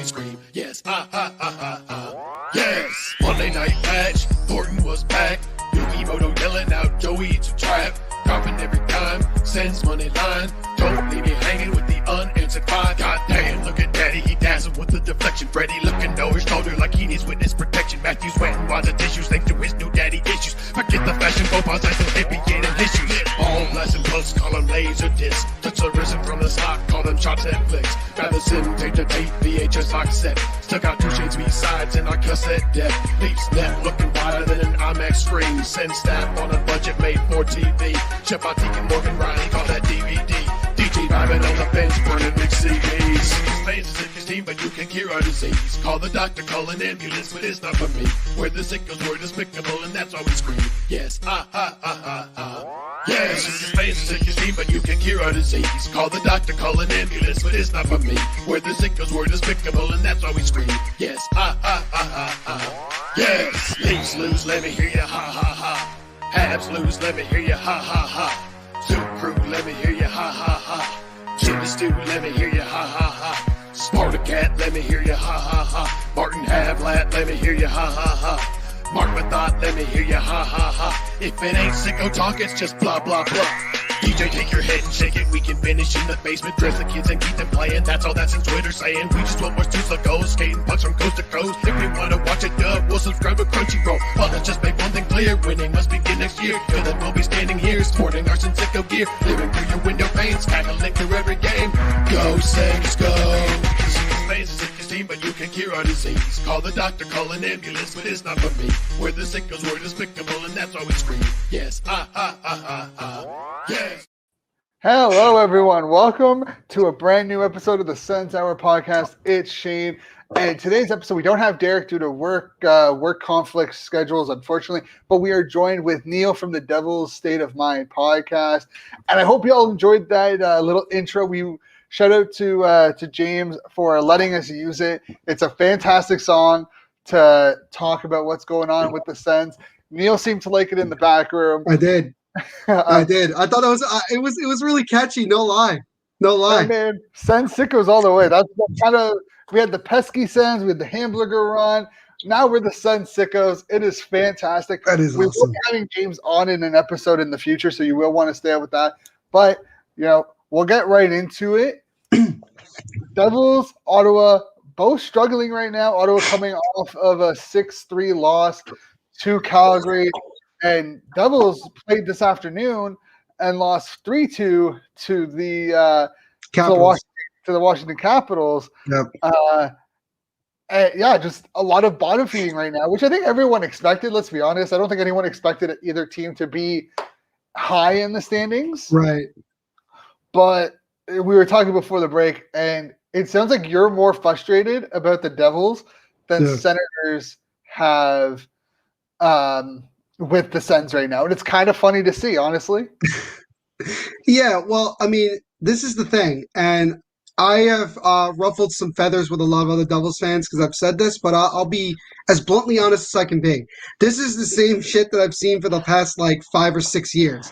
scream. Yes, yes. Monday night match, Thornton was back. Yukimoto yelling out Joey to trap. Dropping every dime, sends money line. Don't leave me hanging with the unanswered fine. God damn, look at daddy, he dazzled with the deflection. Freddy looking over his shoulder like he needs witness protection. Matthew sweating while the tissues thanks to his new daddy issues. Forget the fashion faux pas, nice and hippie getting issues. All blasting plus, call them laser discs. Touch the risen from the stock, call them shots and flicks. Madison, tape to tape, VHS box set. Stuck out 2 shades B-sides in our cassette deck. Deep step, looking wider than an IMAX screen. Send staff on a budget made for TV. Chef Atik and Morgan Riley call that DVD. DJ vibing on the bench, burning big CDs. Fans is in his team, but you can cure our disease. Call the doctor, call an ambulance, but it's not for me. Where the sickles were despicable, and that's why we scream. Yes, yes, his fans is in his team, but you can cure our disease. Call the doctor, call an ambulance, but it's not for me. Where the sickles were despicable, and that's why we scream. Yes, yes. Leafs lose, let me hear ya, ha ha ha. Habs lose, let me hear ya, ha ha ha. Soup crew, let me hear ya, ha ha ha. Chili stew, let me hear ya, ha ha ha. Spartacat, let me hear ya, ha ha ha. Martin Havlat, let me hear ya, ha ha ha. Mark Mathot, let me hear ya, ha ha ha. If it ain't sicko talk, it's just blah blah blah. DJ, take your head and shake it. We can finish in the basement, dress the kids and keep them playing. That's all that's in Twitter saying. We just want more Sussacos, skating pucks from coast to coast. If we wanna watch it dub, we'll subscribe to Crunchyroll. Well, let's just make one thing clear: winning must begin next year. Cause then we'll be standing here, sporting our Sicko gear, living through your window panes, tackling through every game. Go Saints, go! Fans is his team, but you can cure our disease. Call the doctor, call an ambulance, but it's not for me. Where the sickos were despicable, and that's why we scream. Yes, yes. Hello, everyone. Welcome to a brand new episode of the Sens Hour podcast. It's Shane. And today's episode, we don't have Derek due to work conflict schedules, unfortunately, but we are joined with Neil from the Devil's State of Mind podcast. And I hope you all enjoyed that little intro. We shout out to James for letting us use it. It's a fantastic song to talk about what's going on with the Sens. Neil seemed to like it in the back room. I did. I thought it was really catchy. No lie. Hey man, Sens sickos all the way. That's kind of, we had the pesky Sens, we had the hamburger run. Now we're the Sens sickos. It is fantastic. That is we awesome. will be having James on in an episode in the future, so you will want to stay out with that. But we'll get right into it. Devils, Ottawa, both struggling right now. Ottawa coming off of a 6-3 loss to Calgary. And Devils played this afternoon and lost 3-2 to the Washington Capitals. Yep. Just a lot of bottom feeding right now, which I think everyone expected. Let's be honest. I don't think anyone expected either team to be high in the standings. Right. But we were talking before the break, and it sounds like you're more frustrated about the Devils than Senators have with the Sens right now. And it's kind of funny to see, honestly. Yeah, well, I mean, this is the thing. And I have ruffled some feathers with a lot of other Devils fans because I've said this, but I'll be as bluntly honest as I can be. This is the same shit that I've seen for the past, 5 or 6 years.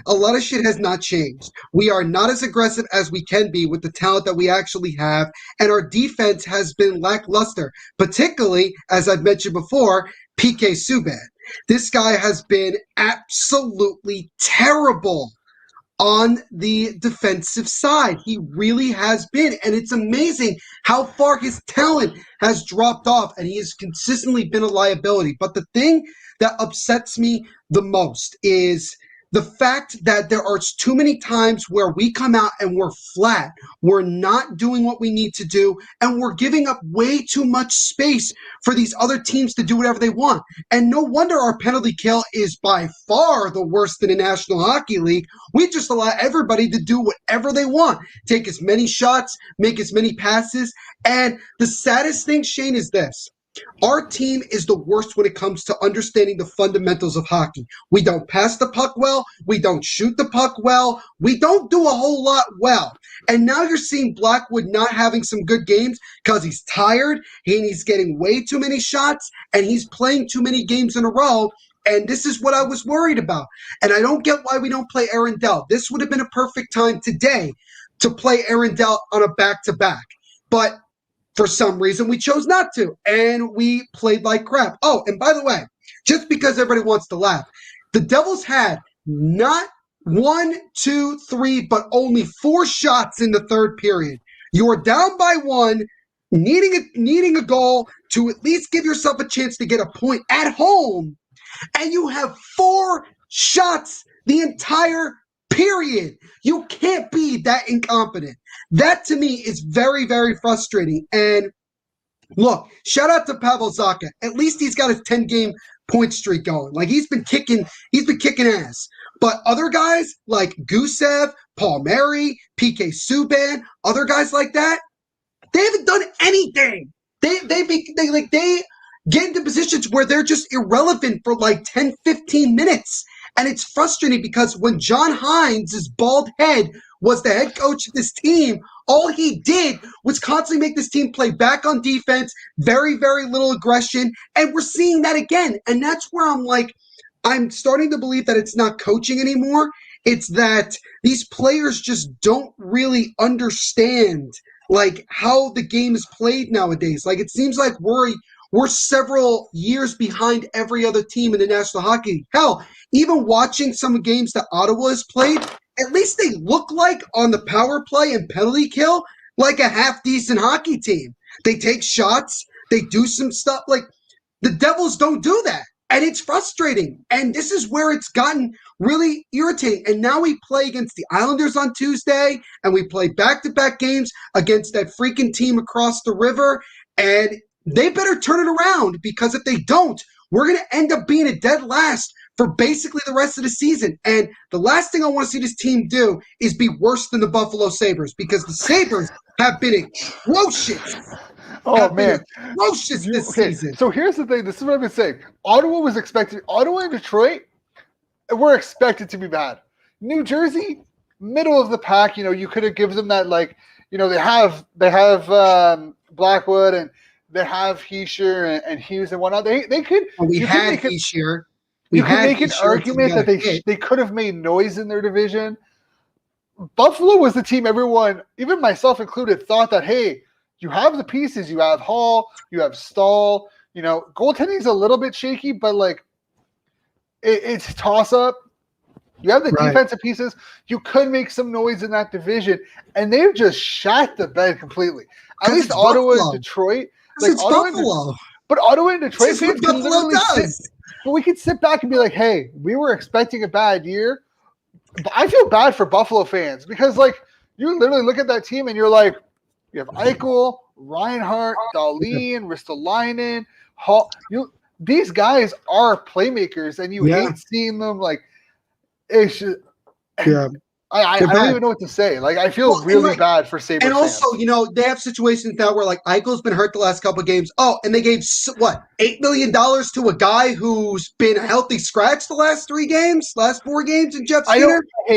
A lot of shit has not changed. We are not as aggressive as we can be with the talent that we actually have, and our defense has been lackluster, particularly, as I've mentioned before, PK Subban. This guy has been absolutely terrible on the defensive side. He really has been. And it's amazing how far his talent has dropped off, and he has consistently been a liability. But the thing that upsets me the most is the fact that there are too many times where we come out and we're flat. We're not doing what we need to do, and we're giving up way too much space for these other teams to do whatever they want. And no wonder our penalty kill is by far the worst in the National Hockey League. We just allow everybody to do whatever they want. Take as many shots, make as many passes. And the saddest thing, Shane, is this. Our team is the worst when it comes to understanding the fundamentals of hockey. We don't pass the puck well. We don't shoot the puck well. We don't do a whole lot well. And now you're seeing Blackwood not having some good games because he's tired, and he's getting way too many shots, and he's playing too many games in a row. And this is what I was worried about. And I don't get why we don't play Aaron Dell. This would have been a perfect time today to play Aaron Dell on a back-to-back. But For some reason, we chose not to, and we played like crap. Oh, and by the way, just because everybody wants to laugh, the Devils had not 1, 2, 3, but only 4 shots in the third period. You are down by 1, needing a goal to at least give yourself a chance to get a point at home, and you have 4 shots the entire period. You can't be that incompetent. That to me is very, very frustrating. And look, shout out to Pavel Zacha. At least he's got his 10-game point streak going. Like he's been kicking ass. But other guys like Gusev, Palmieri, PK Subban, other guys like that, they haven't done anything. They get into positions where they're just irrelevant for like 10, 15 minutes. And it's frustrating because when John Hines' bald head was the head coach of this team, all he did was constantly make this team play back on defense, very, very little aggression. And we're seeing that again. And that's where I'm like, I'm starting to believe that it's not coaching anymore. It's that these players just don't really understand like how the game is played nowadays. Like it seems like we're several years behind every other team in the National Hockey League. Hell, even watching some games that Ottawa has played, at least they look like on the power play and penalty kill like a half-decent hockey team. They take shots. They do some stuff. Like the Devils don't do that. And it's frustrating. And this is where it's gotten really irritating. And now we play against the Islanders on Tuesday, and we play back-to-back games against that freaking team across the river. And they better turn it around, because if they don't, we're going to end up being a dead last for basically the rest of the season. And the last thing I want to see this team do is be worse than the Buffalo Sabres, because the Sabres have been atrocious. Oh, man. Atrocious this season. So here's the thing. This is what I've been saying. Ottawa and Detroit were expected to be bad. New Jersey, middle of the pack. You could have given them that, like, they have Blackwood, and they have Heischer and Hughes and whatnot. They could. Well, we had Heischer. You could make an argument that they could have made noise in their division. Buffalo was the team everyone, even myself included, thought that, hey, you have the pieces. You have Hall. You have Stahl. Goaltending is a little bit shaky, but like it's toss-up. You have the defensive pieces. You could make some noise in that division, and they've just shot the bed completely. At least Ottawa and Detroit. Like it's Buffalo. But Ottawa and Detroit fans can literally but we could sit back and be like, hey, we were expecting a bad year. But I feel bad for Buffalo fans, because like you literally look at that team and you're like, you have Eichel, Reinhart, Dahlin, Ristolainen, Hall. These guys are playmakers, and you hate seeing them. Like, it's just, I don't even know what to say. Like, I feel really bad for Sabres fans. And also, they have situations now where, like, Eichel's been hurt the last couple of games. Oh, and they gave, $8 million to a guy who's been a healthy scratch the last 4 games in Jeff Skinner? I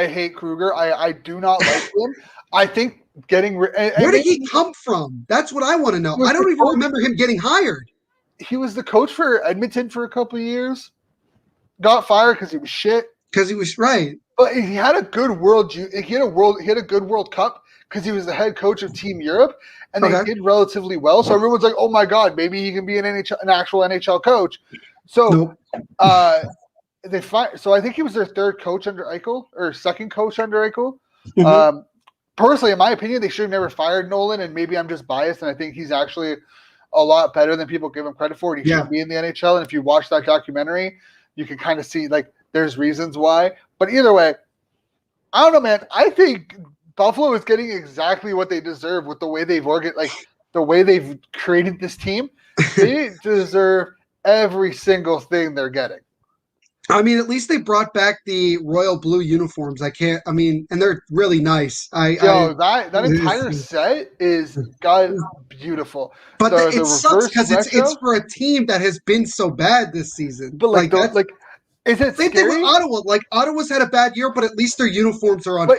hate Kruger. I do not like him. I think where did he come from? That's what I want to know. I don't even remember him getting hired. He was the coach for Edmonton for a couple of years. Got fired because he was shit. Because he was right. But he had a good He had a good World Cup because he was the head coach of Team Europe, and they did relatively well. So everyone's like, "Oh my God, maybe he can be an actual NHL coach." So, So I think he was their third coach under Eichel, or second coach under Eichel. Mm-hmm. Personally, in my opinion, they should have never fired Nolan, and maybe I'm just biased, and I think he's actually a lot better than people give him credit for. And he should be in the NHL. And if you watch that documentary, you can kind of see like there's reasons why. But either way, I don't know, man. I think Buffalo is getting exactly what they deserve with the way they've the way they've created this team. They deserve every single thing they're getting. I mean, at least they brought back the royal blue uniforms. And they're really nice. That entire set is beautiful. But it sucks because it's for a team that has been so bad this season. But is it same thing with Ottawa? Like Ottawa's had a bad year, but at least their uniforms are on. But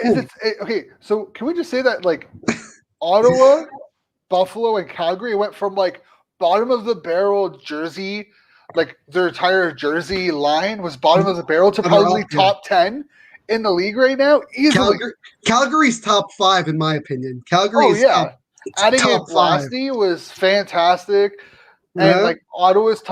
okay? So can we just say that like Ottawa, Buffalo, and Calgary went from like bottom of the barrel jersey. Like their entire jersey line was bottom of the barrel to probably top 10 in the league right now. Easily. Calgary's top 5 in my opinion. Calgary is top. adding in Top five. Blasty was fantastic, and Yeah. like Ottawa's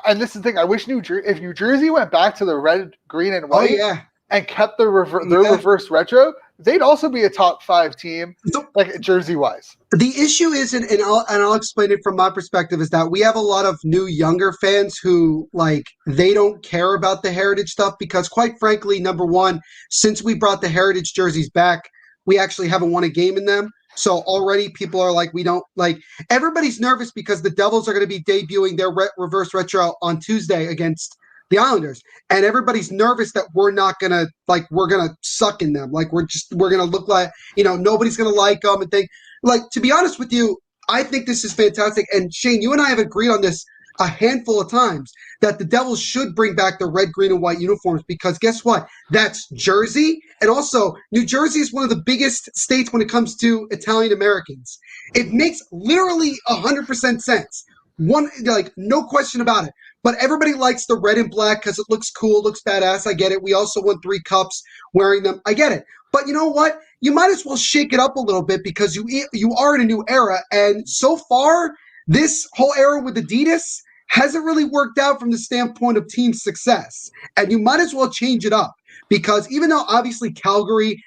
and this is the thing. I wish if New Jersey went back to the red, green, and Oh white yeah. and kept their Yeah. reverse retro, they'd also be a top 5 team, like jersey wise. The issue is, and I'll explain it from my perspective, is that we have a lot of new younger fans who they don't care about the heritage stuff because, quite frankly, number one, since we brought the heritage jerseys back, we actually haven't won a game in them. So already people are like, we don't like. Everybody's nervous because the Devils are going to be debuting their reverse retro on Tuesday against the Islanders, and everybody's nervous that we're not gonna we're gonna suck in them, we're gonna look like nobody's gonna like them and think. To be honest with you, I think this is fantastic. And Shane, you and I have agreed on this a handful of times that the Devils should bring back the red, green, and white uniforms because guess what? That's Jersey. And also, New Jersey is one of the biggest states when it comes to Italian Americans. It makes literally 100% sense. No question about it. But everybody likes the red and black because it looks cool, looks badass. I get it. We also won 3 cups wearing them. I get it. But you know what? You might as well shake it up a little bit because you are in a new era. And so far, this whole era with Adidas hasn't really worked out from the standpoint of team success. And you might as well change it up because even though obviously Calgary,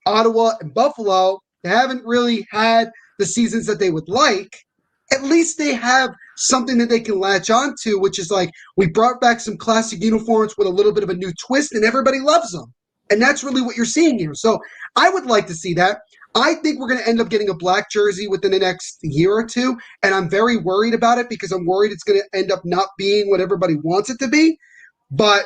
Ottawa, and Buffalo haven't really had the seasons that they would like, at least they have something that they can latch on to, which is we brought back some classic uniforms with a little bit of a new twist and everybody loves them. And that's really what you're seeing here. So I would like to see that. I think we're going to end up getting a black jersey within the next year or two. And I'm very worried about it because I'm worried it's going to end up not being what everybody wants it to be. But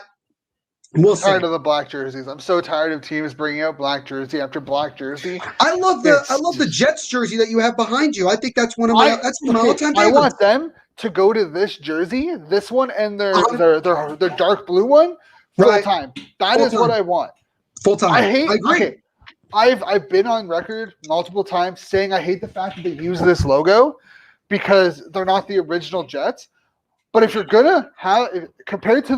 we'll see. Tired of the black jerseys. I'm so tired of teams bringing out black jersey after black jersey. I love the Jets jersey that you have behind you. I think that's one of my all-time favorites. I want them to go to this jersey, this one, and their dark blue one full time. That is what I want. Full time. I agree. Okay. I've been on record multiple times saying I hate the fact that they use this logo because they're not the original Jets. But if you're gonna have compared to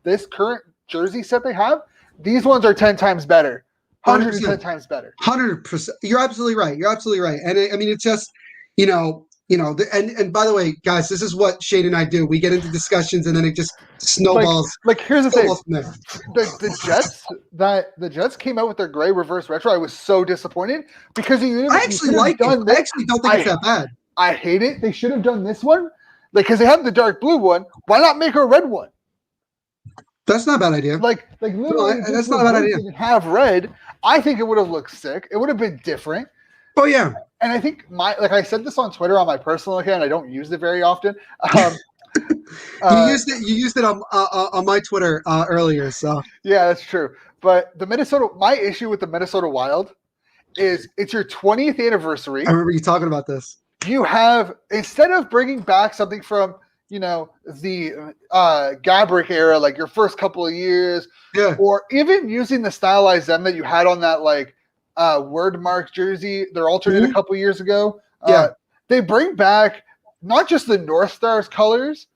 this current jersey set they have, these ones are 10 times better. 110 times better. 100%. You're absolutely right. And I mean, it's just, and by the way, guys, this is what Shane and I do. We get into discussions and then it just snowballs. Here's the thing. The Jets came out with their gray reverse retro. I was so disappointed because I actually like it. I actually don't think it's that bad. I hate it. They should have done this one. Because they have the dark blue one. Why not make a red one? That's not a bad idea. Literally, that's not a bad idea. Have red. I think it would have looked sick. It would have been different. Oh yeah. And I think I said this on Twitter on my personal account. I don't use it very often. You used it on my Twitter earlier. So yeah, that's true. But my issue with the Minnesota Wild is it's your 20th anniversary. I remember you talking about this. You have, instead of bringing back something from the Gabrick era, like your first couple of years, or even using the stylized M that you had on that word mark jersey, they're alternate a couple years ago. They bring back not just the North Stars colors,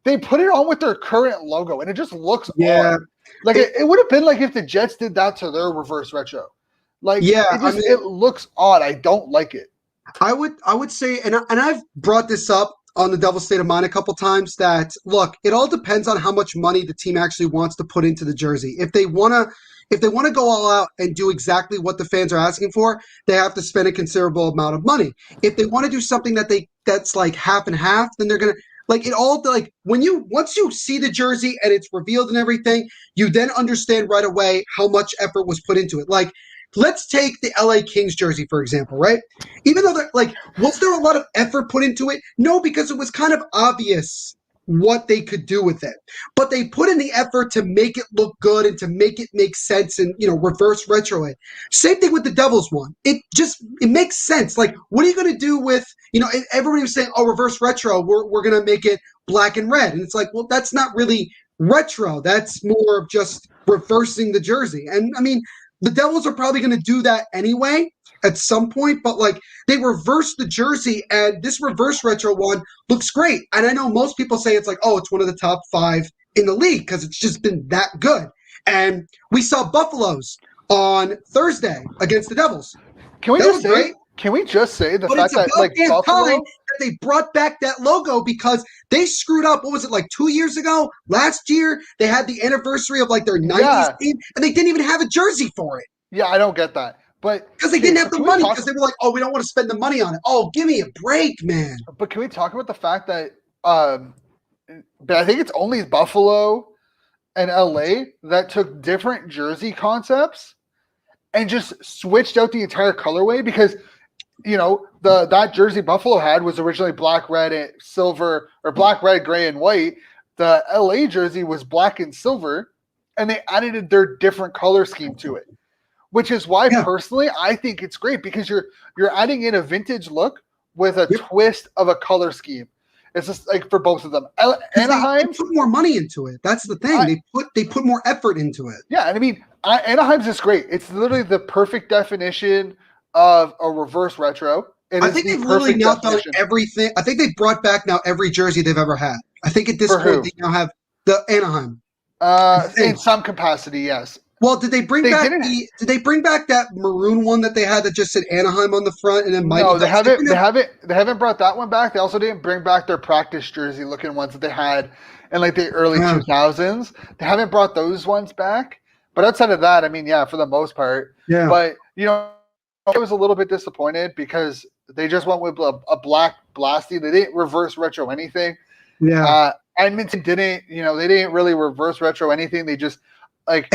they put it on with their current logo, and it just looks odd. It would have been like if the Jets did that to their reverse retro. It looks odd. I don't like it. I would say, and I've brought this up on the Devil's State of Mind a couple times, that look, it all depends on how much money the team actually wants to put into the jersey. If they want to go all out and do exactly what the fans are asking for, they have to spend a considerable amount of money. If they want to do something that's like half and half, then they're gonna once you see the jersey and it's revealed and everything, you then understand right away how much effort was put into it. Let's take the LA Kings jersey, for example, right? Even though was there a lot of effort put into it? No, because it was kind of obvious what they could do with it. But they put in the effort to make it look good and to make it make sense and, reverse retro it. Same thing with the Devils one. It makes sense. What are you going to do with, everybody was saying, reverse retro, we're going to make it black and red. And it's well, that's not really retro. That's more of just reversing the jersey. And I mean, the Devils are probably going to do that anyway at some point, but they reversed the jersey, and this reverse retro one looks great. And I know most people say it's it's one of the top 5 in the league because it's just been that good. And we saw Buffalo's on Thursday against the Devils. Can we just say Can we just say the But fact it's that about like damn time Buffalo? that they brought back that logo because they screwed up. What was it, like 2 years ago? Last year, they had the anniversary of like their 90s Yeah, team, and they didn't even have a jersey for it yeah, I don't get that. But because they okay, didn't so have the can we money talk? because they were like, oh, we don't want to spend the money on it. Oh, give me a break, man. But can we talk about the fact that? But I think it's only Buffalo and LA that took different jersey concepts and just switched out the entire colorway because that jersey Buffalo had was originally black, red, and silver, or black, red, gray, and white. The LA jersey was black and silver, and they added their different color scheme to it, which is why Yeah. personally I think it's great because you're adding in a vintage look with a Yep. twist of a color scheme. It's just like for both of them. 'Cause they Anaheim's, put more money into it. That's the thing. They put more effort into it. yeah, and I mean Anaheim's is great. It's literally the perfect definition of a reverse retro. I think they've literally now done definition. everything. I think they've brought back now every jersey they've ever had. I think at this For point who? they now have the Anaheim. In some capacity, yes. Well, did they bring They back didn't- Did they bring back that maroon one that they had that just said Anaheim on the front and then Mighty No, they Ducks? haven't. They haven't brought that one back. They also didn't bring back their practice jersey looking ones that they had in like the early Yeah. 2000s. They haven't brought those ones back. But outside of that, I mean, yeah, for the most part. Yeah. But I was a little bit disappointed because they just went with a black blasty. They didn't reverse retro anything. Yeah. Edmonton didn't. They didn't really reverse retro anything. They just like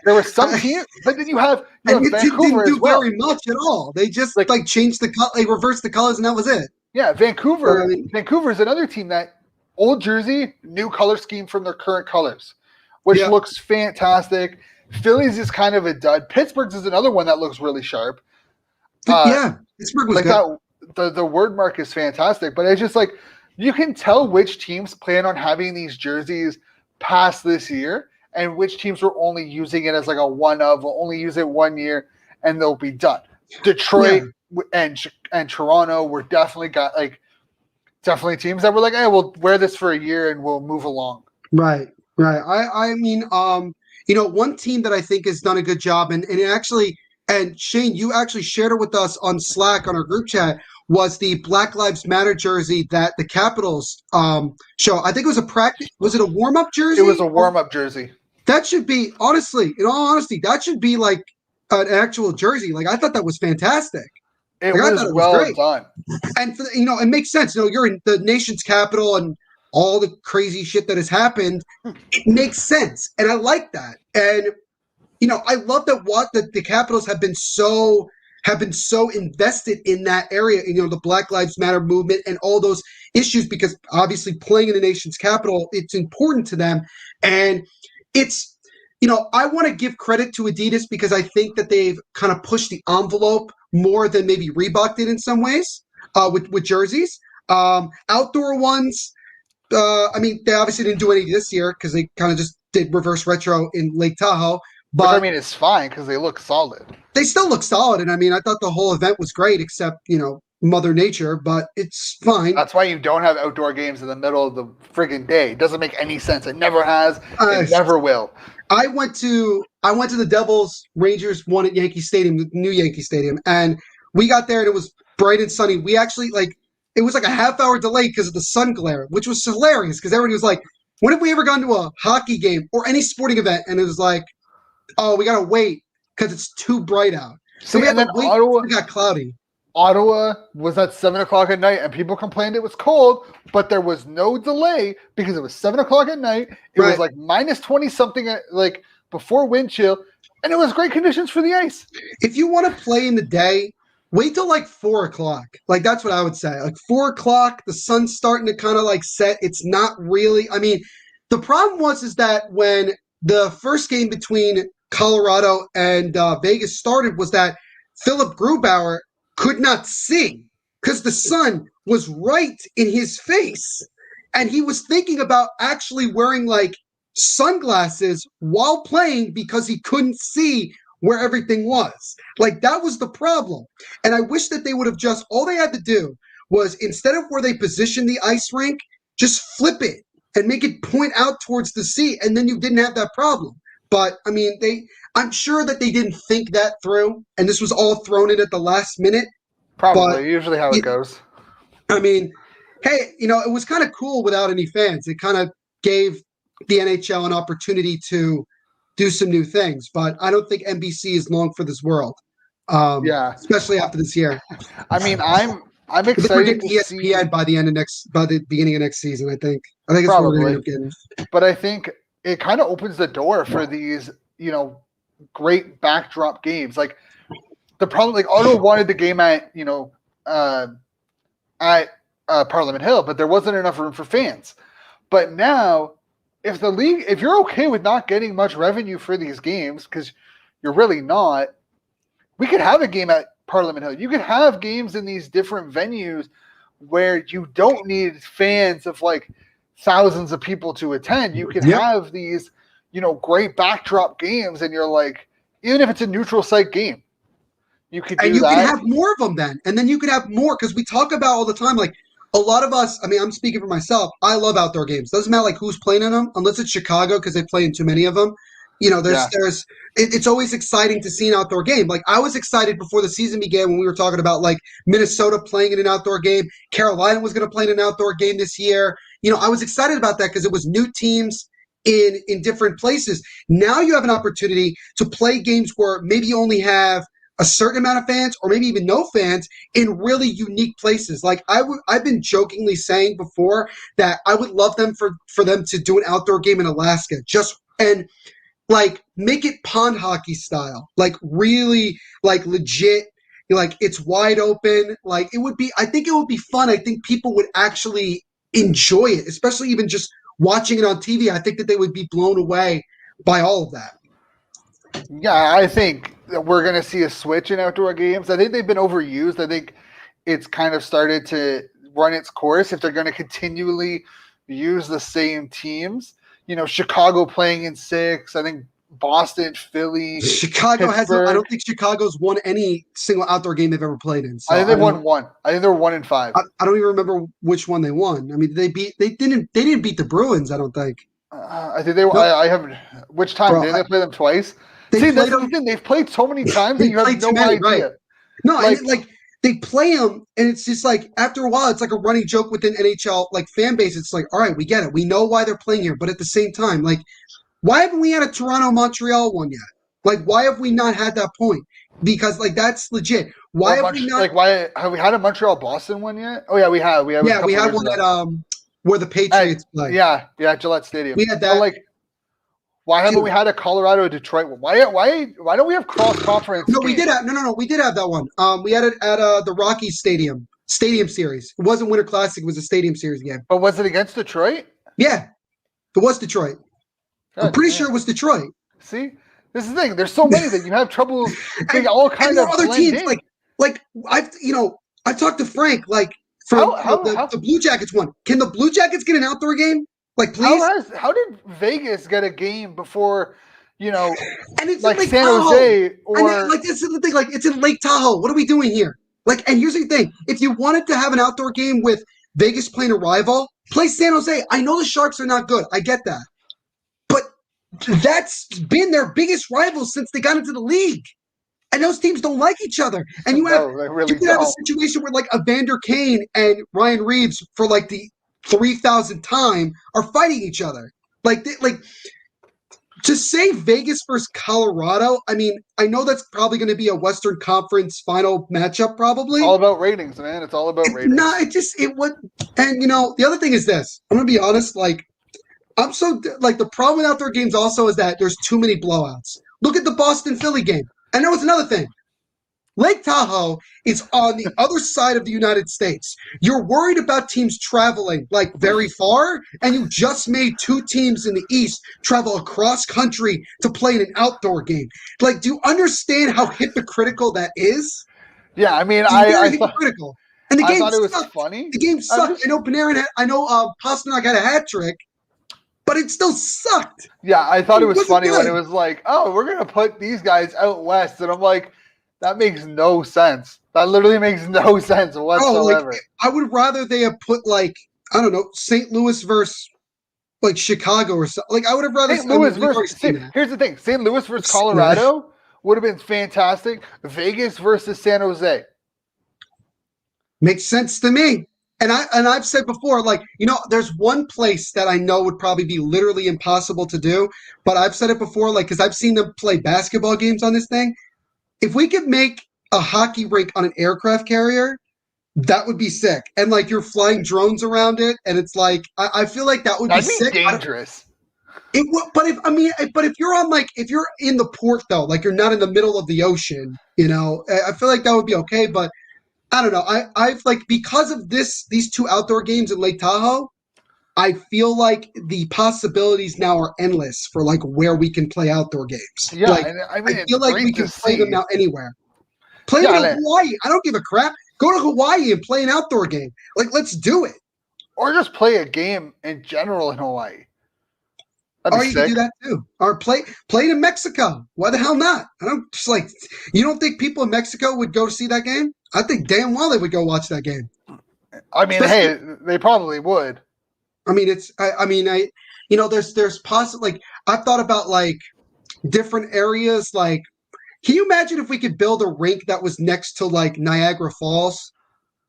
there were some teams, but then you have and it Vancouver didn't do as well. very much at all. They just Like- like changed the color, they reversed the colors, and that was it. Yeah, Vancouver. I mean- Vancouver is another team that old jersey, new color scheme from their current colors, which Yeah. looks fantastic. Phillies is kind of a dud. Pittsburgh's is another one that looks really sharp. Yeah, Pittsburgh was Like good. that, the word mark is fantastic, but it's just like you can tell which teams plan on having these jerseys past this year, and which teams were only using it as like a one-of, will only use it 1 year, and they'll be done. Detroit and Toronto were definitely teams that were like, hey, we'll wear this for a year and we'll move along. Right. I mean, one team that I think has done a good job, and Shane, you actually shared it with us on Slack on our group chat, was the Black Lives Matter jersey that the Capitals show. I think it was a practice. Was it a warm-up jersey? It was a warm-up jersey. That should be, honestly, in all honesty, that should be like an actual jersey. Like, I thought that was fantastic. It I was thought it was well great. done. And it makes sense. You're in the nation's capital and all the crazy shit that has happened. It makes sense, and I like that. And I love that the Capitals have been so invested in that area. The Black Lives Matter movement and all those issues, because obviously playing in the nation's capital, it's important to them. And it's I want to give credit to Adidas because I think that they've kind of pushed the envelope more than maybe Reebok did in some ways with jerseys. Outdoor ones, I mean, they obviously didn't do any this year because they kind of just did reverse retro in Lake Tahoe. But Which, I mean, it's fine because they look solid. they still look solid. And I mean, I thought the whole event was great, except, Mother Nature, but it's fine. That's why you don't have outdoor games in the middle of the friggin' day. It doesn't make any sense. It never has. It never will. I went to the Devils Rangers one at Yankee Stadium, the new Yankee Stadium, and we got there and it was bright and sunny. We actually it was like a half-hour delay because of the sun glare, which was hilarious because everybody was like, when have we ever gone to a hockey game or any sporting event? And it was like, oh, we got to wait because it's too bright out. So we had to wait until it got cloudy. Ottawa was at 7 o'clock at night, and people complained it was cold, but there was no delay because it was 7 o'clock at night. It was like minus 20 something, before wind chill, and it was great conditions for the ice. If you want to play in the day, wait till 4 o'clock. That's what I would say. 4 o'clock, the sun's starting to kind of set. It's not really. I mean, the problem is that when the first game between Colorado and Vegas started, was that Philip Grubauer could not see because the sun was right in his face. And he was thinking about actually wearing sunglasses while playing because he couldn't see where everything was. That was the problem. And I wish that they would have all they had to do was, instead of where they position the ice rink, just flip it and make it point out towards the sea. And then you didn't have that problem. But I mean, I'm sure that they didn't think that through, and this was all thrown in at the last minute. Probably, usually how it goes. I mean, hey, it was kind of cool without any fans. It kind of gave the NHL an opportunity to do some new things, but I don't think NBC is long for this world. Yeah, especially after this year. I mean, I'm I think we're excited getting to see ESPN by the beginning of next season. I think it's what we're going to end up getting. but I think it kind of opens the door for these, great backdrop games. Like the problem, like Ottawa wanted the game at Parliament Hill, but there wasn't enough room for fans. But now, if you're okay with not getting much revenue for these games, because you're really not, we could have a game at Parliament Hill. You could have games in these different venues where you don't need fans of like thousands of people to attend. You can have these, great backdrop games, and you're like, even if it's a neutral site game, you could do that. And you can have more of them then. And then you could have more, because we talk about all the time, like a lot of us, I mean, I'm speaking for myself, I love outdoor games. Doesn't matter like who's playing in them, unless it's Chicago because they play in too many of them. It's always exciting to see an outdoor game. Like I was excited before the season began when we were talking about like Minnesota playing in an outdoor game. Carolina was going to play in an outdoor game this year. I was excited about that because it was new teams in different places. Now you have an opportunity to play games where maybe you only have a certain amount of fans or maybe even no fans in really unique places. Like I've been jokingly saying before that I would love them for them to do an outdoor game in Alaska, and like make it pond hockey style, like really like legit, like it's wide open. Like I think it would be fun. I think people would actually enjoy it, especially even just watching it on TV. I think that they would be blown away by all of that. Yeah, I think that we're going to see a switch in outdoor games. I think they've been overused. I think it's kind of started to run its course if they're going to continually use the same teams. Chicago playing in 6. I think Boston, Philly, Chicago Pittsburgh. I don't think Chicago's won any single outdoor game they've ever played in. So I think they've won one. I think they're 1-5. I don't even remember which one they won. I mean, they didn't beat the Bruins. I don't think. I think they. Nope. I haven't. Which time did they play them twice? They've played so many times that you have no idea. Right. No, like they play them, and it's just like after a while, it's like a running joke within NHL like fan base. It's like, all right, we get it, we know why they're playing here, but at the same time, like, why haven't we had a Toronto-Montreal one yet? Like, why have we not had that point? Because like that's legit. Why have we not? Like, why have we had a Montreal-Boston one yet? Oh yeah, we have. We had one at where the Patriots play. Yeah, Gillette Stadium. We had that. But, like, why haven't we had a Colorado-Detroit one? Why don't we have cross-conference? No, we did have we did have that one. We had it at the Rockies Stadium Series. It wasn't Winter Classic; it was a Stadium Series game. But was it against Detroit? Yeah, it was Detroit. I'm pretty sure it was Detroit. See, this is the thing. There's so many that you have trouble. All kinds of other teams in. like I've talked to Frank like for the Blue Jackets one. Can the Blue Jackets get an outdoor game? Like, please. How did Vegas get a game before, and it's like San Jose or like this is the thing, like it's in Lake Tahoe. What are we doing here? Like, and here's the thing: if you wanted to have an outdoor game with Vegas playing a rival, play San Jose. I know the Sharks are not good. I get that, but that's been their biggest rival since they got into the league. And those teams don't like each other. And you have a situation where like Evander Kane and Ryan Reeves for like the 3,000th time are fighting each other. Like to say Vegas versus Colorado, I mean, I know that's probably going to be a Western Conference final matchup probably. All about ratings, man. It's all about ratings. No, it would. And, the other thing is this. I'm going to be honest, like, the problem with outdoor games also is that there's too many blowouts. Look at the Boston-Philly game. I know it's another thing. Lake Tahoe is on the other side of the United States. You're worried about teams traveling like very far, and you just made 2 teams in the East travel across country to play in an outdoor game. Like, do you understand how hypocritical that is? Yeah, I mean, hypocritical. And the game thought it sucked. Was funny. The game sucked. I know Panarin. Pasternak had a hat trick. But it still sucked. Yeah, I thought it was funny when it was like, oh, we're going to put these guys out west. And I'm like, that makes no sense. That literally makes no sense whatsoever. I would rather they have put, like, I don't know, St. Louis versus, like, Chicago or something. Like, I would have rather... St. Louis versus... Here's the thing. St. Louis versus Colorado would have been fantastic. Vegas versus San Jose. Makes sense to me. And I've said before, like, there's one place that I know would probably be literally impossible to do, but I've said it before, like, because I've seen them play basketball games on this thing. If we could make a hockey rink on an aircraft carrier, that would be sick. And like you're flying drones around it, and it's like I feel like that would be That'd be sick. dangerous. It would, but if you're on like if you're in the port though, like you're not in the middle of the ocean, I feel like that would be okay. But I don't know. I've like because of these two outdoor games in Lake Tahoe, I feel like the possibilities now are endless for like where we can play outdoor games. Yeah, Like and I mean, I it's feel like great we to can play them see. now anywhere. Play Yeah, them in Hawaii. I don't give a crap. Go to Hawaii and play an outdoor game. Like, let's do it. or just play a game in general in Hawaii. That'd Or be you can sick. do that too. Or play it in Mexico. Why the hell not? I don't just like. You don't think people in Mexico would go see that game? I think damn well they would go watch that game. I mean, Especially- hey, they probably would. I mean, there's possible like I've thought about like different areas. Like, can you imagine if we could build a rink that was next to like Niagara Falls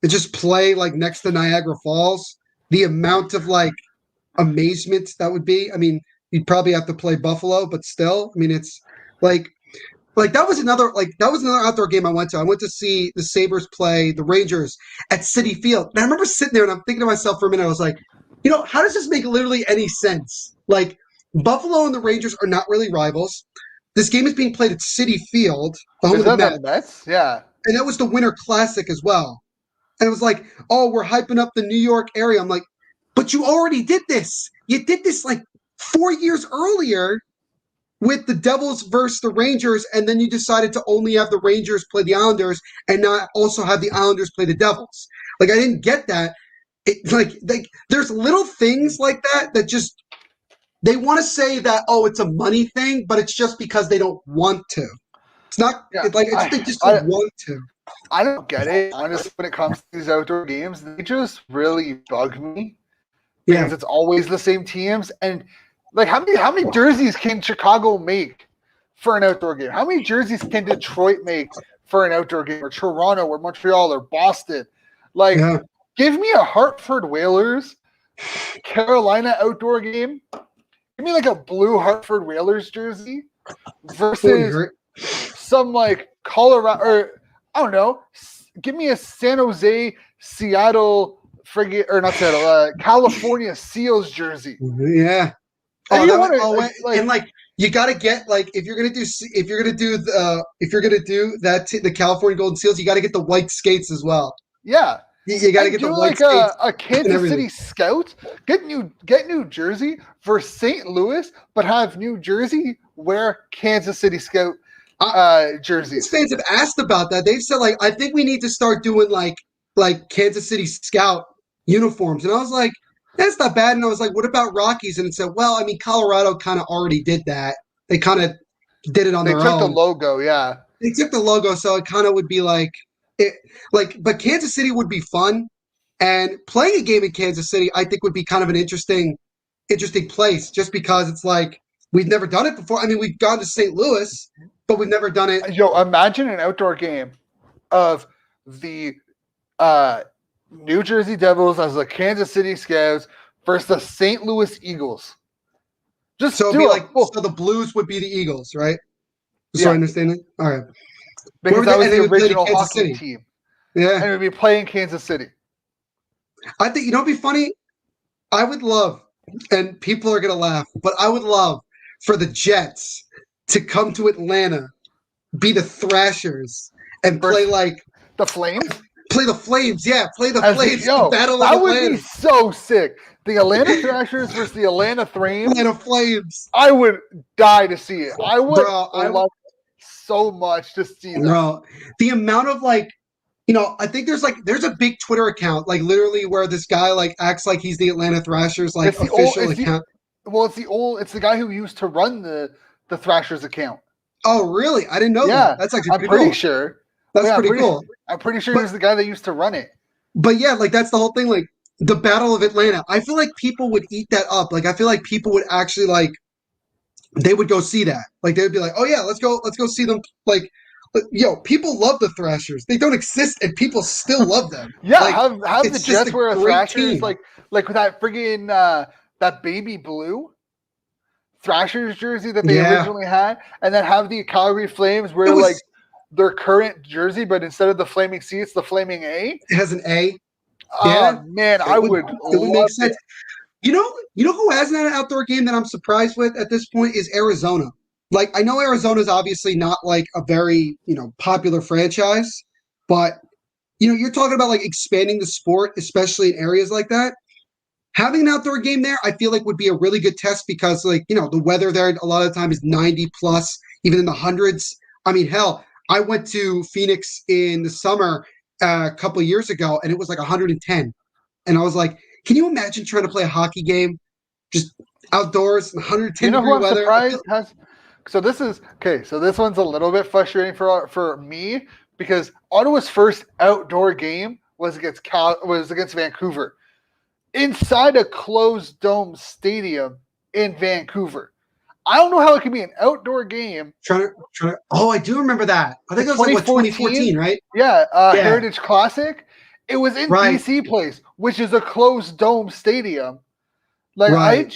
and just play like next to Niagara Falls? The amount of like amazement that would be. I mean, you'd probably have to play Buffalo, but still, I mean, it's like that was another outdoor game I went to. I went to see the Sabres play the Rangers at Citi Field. And I remember sitting there and I'm thinking to myself for a minute, I was like, how does this make literally any sense? Like, Buffalo and the Rangers are not really rivals. This game is being played at Citi Field, the home Is of the that Mets. the Mets? Yeah. And that was the Winter Classic as well. And it was like, oh, we're hyping up the New York area. I'm like, but you already did this. You did this like 4 years earlier with the Devils versus the Rangers, and then you decided to only have the Rangers play the Islanders and not also have the Islanders play the Devils. Like, I didn't get that. Like there's little things like that just they want to say that, oh, it's a money thing, but it's just because they don't want to. It's not they just don't want to. I don't get it. Honestly, when it comes to these outdoor games, they just really bug me because it's always the same teams. And like, how many jerseys can Chicago make for an outdoor game? How many jerseys can Detroit make for an outdoor game, or Toronto, or Montreal, or Boston? Like, give me a Hartford Whalers Carolina outdoor game. Give me like a blue Hartford Whalers jersey versus some like Colorado, or I don't know. Give me a San Jose, Seattle, not Seattle, California Seals jersey. Yeah. And and like you got to get like if you're gonna do the California Golden Seals, you got to get the white skates as well. Yeah. You got to get the white like skates. a Kansas City Scout. Get New Jersey for St. Louis, but have New Jersey wear Kansas City Scout jerseys. Fans have asked about that. They've said like, I think we need to start doing like Kansas City Scout uniforms, and I was like, that's not bad. And I was like, what about Rockies? And it said, well, I mean, Colorado kind of already did that. They kind of did it on their own. They took the logo, yeah. They took the logo, so it kind of would be but Kansas City would be fun, and playing a game in Kansas City, I think, would be kind of an interesting place, just because it's like we've never done it before. I mean, we've gone to St. Louis, but we've never done it. Yo, imagine an outdoor game of the New Jersey Devils as the Kansas City Scouts versus the St. Louis Eagles. Just so it'd be like, so the Blues would be the Eagles, right? So I understand it. All right. Because that was the original hockey team. Yeah. And it would be playing Kansas City. I think, it'd be funny? I would love, and people are going to laugh, but I would love for the Jets to come to Atlanta, be the Thrashers, and play like... The Flames? Play the Flames, yeah. Play the Flames. Yo, Battle of that Atlanta. would be so sick. The Atlanta Thrashers versus the Atlanta Flames. Atlanta Flames. I would die to see it. I would love so much to see that. Bro, the amount of I think there's a big Twitter account, like literally where this guy like acts like he's the Atlanta Thrashers like official account. It's the guy who used to run the Thrashers account. Oh, really? I didn't know that. That's actually pretty pretty cool. Sure. That's pretty cool. I'm pretty sure he was the guy that used to run it. But yeah, like that's the whole thing. Like the Battle of Atlanta. I feel like people would eat that up. Like I feel like people would actually they would go see that. Like they would be like, oh yeah, let's go see them. Like people love the Thrashers. They don't exist, and people still love them. Yeah, Like, have the it's just Jets a wear a great Thrashers team. like with that friggin' that baby blue Thrashers jersey that they Yeah, originally had, and then have the Calgary Flames it wear like was. their current jersey, but instead of the flaming C, it's the flaming A. It has an A. Yeah, Oh man, I it would. would It would make love it. sense. You know who hasn't had an outdoor game that I'm surprised with at this point is Arizona. Like, I know Arizona's obviously not like a very, popular franchise, but you're talking about like expanding the sport, especially in areas like that. Having an outdoor game there, I feel like would be a really good test because like, the weather there a lot of the time is 90 plus, even in the hundreds. I mean, hell, I went to Phoenix in the summer a couple of years ago and it was like 110. And I was like, can you imagine trying to play a hockey game just outdoors in You 110 know who degree I'm weather? I feel surprised has? So this is okay. So this one's a little bit frustrating for me because Ottawa's first outdoor game was against Vancouver inside a closed dome stadium in Vancouver. I don't know how it can be an outdoor game. trying to. Oh, I do remember that. I The think that was like what 2014, 2014, right? yeah, Yeah, Heritage Classic. It was in right, BC Place, which is a closed dome stadium. Like right,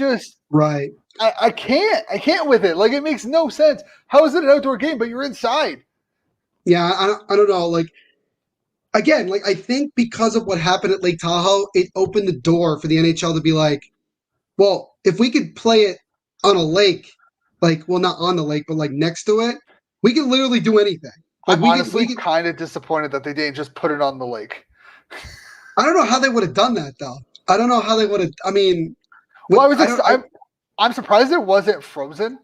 right. I can't with it. Like it makes no sense. How is it an outdoor game, but you're inside? Yeah, I don't know. Like again, like I think because of what happened at Lake Tahoe, it opened the door for the NHL to be like, well, if we could play it on a lake, like, well, not on the lake, but like next to it, we can literally do anything. Like I'm we honestly could. kind of disappointed that they didn't just put it on the lake. I don't know how they would have done that though. I don't know how they would have. I mean, Well, I was I don't. I'm surprised it wasn't frozen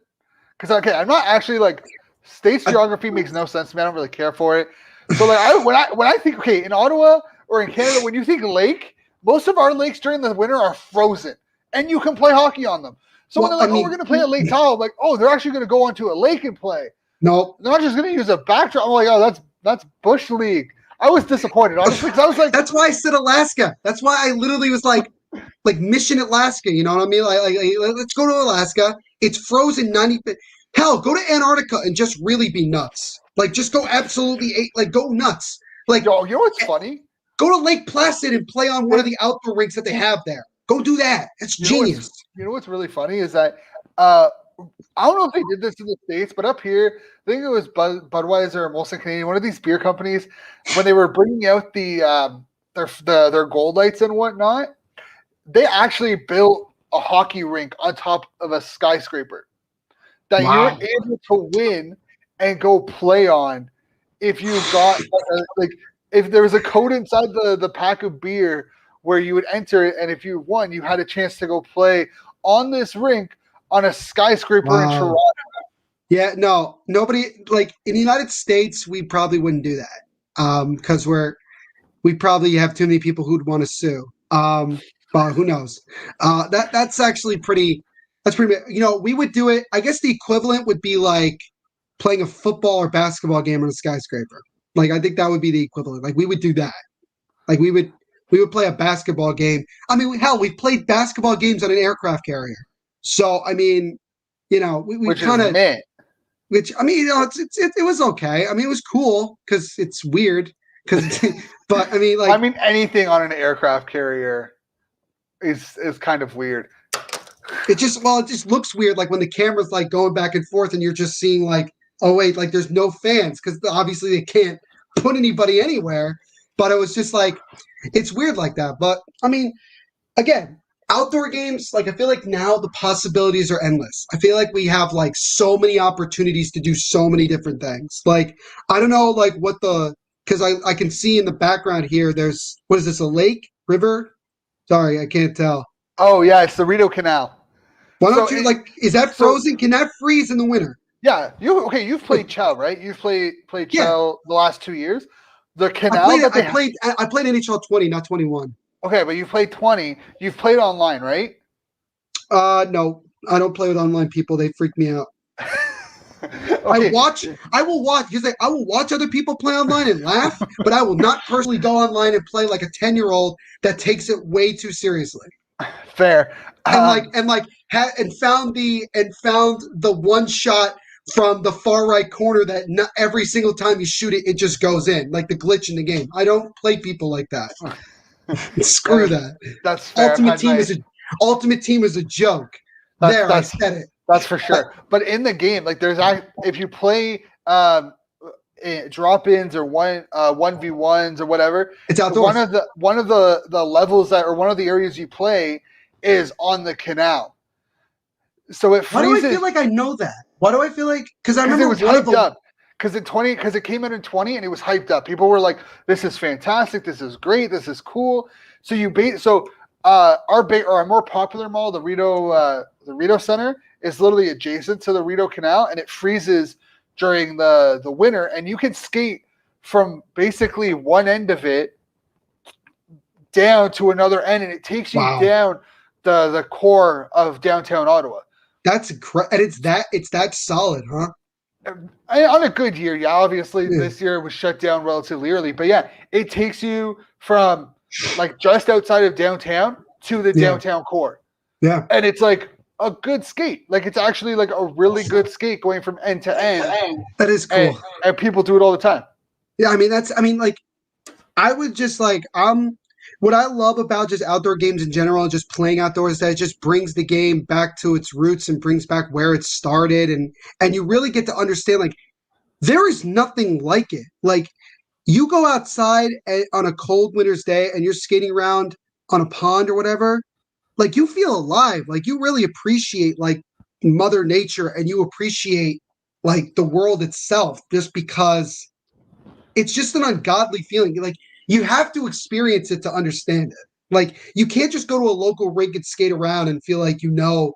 because okay, I'm not actually like state's geography makes no sense to me. I don't really care for it. So like when I think okay in Ottawa or in Canada when you think lake, most of our lakes during the winter are frozen and you can play hockey on them. So when Well, they're I like, oh, we're mean, gonna play at Lake Tahoe, I'm like, oh, they're actually gonna go onto a lake and play. no. They're not just gonna use a backdrop. I'm like, oh, that's bush league. I was disappointed honestly because I was like, That's why I said Alaska. That's why I literally was like Mission Alaska. You know what I mean? Like, let's go to Alaska. It's frozen 90. Hell, go to Antarctica and just really be nuts. Like, just go absolutely like go nuts. Like, yo, you know what's funny? go to Lake Placid and play on one of the outdoor rinks that they have there. Go do that. That's genius. You know what's really funny is that uh, I don't know if they did this in the States, but up here, I think it was Budweiser or Molson Canadian, one of these beer companies, when they were bringing out their gold lights and whatnot, they actually built a hockey rink on top of a skyscraper that you were Wow. able to win and go play on if you got like if there was a code inside the pack of beer where you would enter it, and if you won, you had a chance to go play on this rink on a skyscraper in Wow. Toronto. Yeah, no, nobody like in the United States, we probably wouldn't do that. Because we probably have too many people who'd want to sue. But who knows? That's actually pretty. That's pretty. We would do it. I guess the equivalent would be like playing a football or basketball game on a skyscraper. Like I think that would be the equivalent. Like we would do that. Like we would play a basketball game. I mean, hell, we've played basketball games on an aircraft carrier. So I mean, we Which is kind of. mint. Which I mean, it was okay. I mean, it was cool because it's weird. Because, but I mean, I like, mean, anything on an aircraft carrier is kind of weird. it just looks weird. Like when the camera's like going back and forth, and you're just seeing like, oh wait, like there's no fans because obviously they can't put anybody anywhere. But it was just like, it's weird like that. But I mean, again, outdoor games, like I feel like now the possibilities are endless. I feel like we have like so many opportunities to do so many different things. Like I don't know like what the because I can see in the background here there's what is this, a lake, river? Sorry, I can't tell. Oh yeah, it's the Rideau Canal. Why So don't you like is that so frozen? Can that freeze in the winter? yeah, you've played Chow, right? You've played Yeah. Chow the last 2 years. The I canal played it that they I played NHL 20, not 21. okay, but you've played 20. You've played online, right? No. I don't play with online people. They freak me out. Okay. I will watch because I will watch other people play online and laugh, but I will not personally go online and play like a 10-year-old that takes it way too seriously. Fair. And found the one shot from the far right corner that not every single time you shoot it, it just goes in, like the glitch in the game. I don't play people like that. Screw that. That's fair. I've had my Ultimate Team is a joke. There, I said it. That's for sure. But in the game, like if you play drop-ins or 1v1s or whatever, it's outdoors. One of the levels or one of the areas you play is on the canal. So it freezes. Why do I feel like I know that? Why do I feel like? Because I remember it was hyped up. Because it came out in 20 and it was hyped up. People were like, "This is fantastic. This is great. This is cool." So our more popular mall, the Rito Center, is literally adjacent to the Rito Canal, and it freezes during the winter, and you can skate from basically one end of it down to another end, and it takes you down the core of downtown Ottawa. That's incredible. And it's that solid, huh? On a good year, yeah. Obviously, this year was shut down relatively early, but yeah, it takes you from like just outside of downtown to the downtown core. Yeah, and it's like a good skate. Like it's actually like a really good skate going from end to end. That is cool, and people do it all the time. Yeah, I would just what I love about just outdoor games in general and just playing outdoors is that it just brings the game back to its roots and brings back where it started. And you really get to understand, like, there is nothing like it. Like, you go outside on a cold winter's day and you're skating around on a pond or whatever, like, you feel alive. Like, you really appreciate, like, Mother Nature and you appreciate, like, the world itself just because it's just an ungodly feeling. Like, you have to experience it to understand it. Like, you can't just go to a local rink and skate around and feel like you know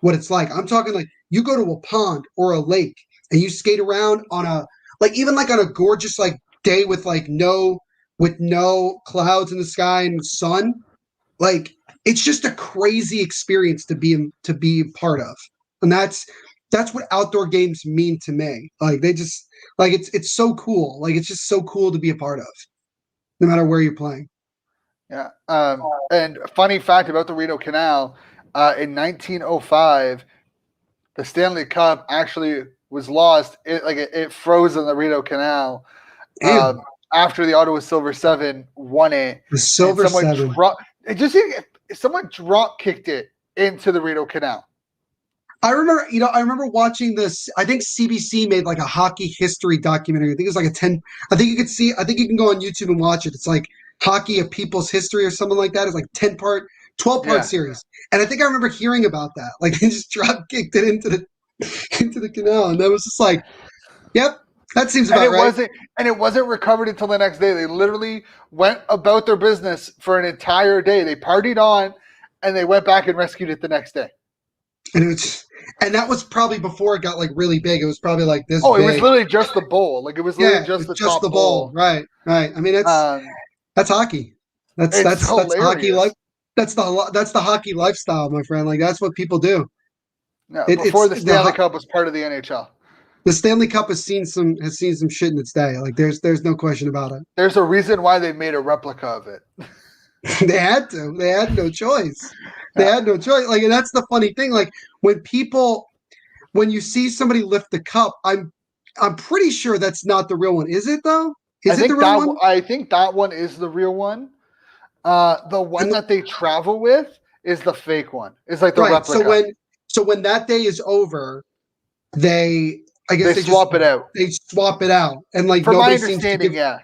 what it's like. I'm talking like you go to a pond or a lake and you skate around on even on a gorgeous like day with no clouds in the sky and sun. Like, it's just a crazy experience to be part of. And that's what outdoor games mean to me. Like, they just it's so cool. Like, it's just so cool to be a part of, no matter where you're playing. Yeah. And funny fact about the Rito Canal, in 1905, the Stanley Cup actually was lost. It froze in the Rito Canal after the Ottawa Silver Seven won it. The Silver Seven. Someone drop kicked it into the Rito Canal. I remember watching this. I think CBC made like a hockey history documentary. I think it was like I think you can go on YouTube and watch it. It's like Hockey, A People's History or something like that. It's like 12-part series. And I think I remember hearing about that. Like, they just drop kicked it into the canal. And that was just like, yep, that seems about right. It wasn't recovered until the next day. They literally went about their business for an entire day. They partied on and they went back and rescued it the next day. And that was probably before it got like really big. It was probably like this. Oh, big. It was literally just the bowl. Like, it was literally just the top bowl. Right. I mean, that's hockey. That's hockey life. That's the hockey lifestyle, my friend. Like, that's what people do. Yeah, before the Stanley Cup was part of the NHL. The Stanley Cup has seen some shit in its day. Like, there's no question about it. There's a reason why they made a replica of it. They had to. They had no choice. They had no choice. Like, and that's the funny thing. Like, when you see somebody lift the cup, I'm pretty sure that's not the real one. Is it though? Is it the real one? I think that one is the real one. The one that they travel with is the fake one. It's like the replica. So when that day is over, they swap it out. They swap it out, and like, from my understanding, yeah.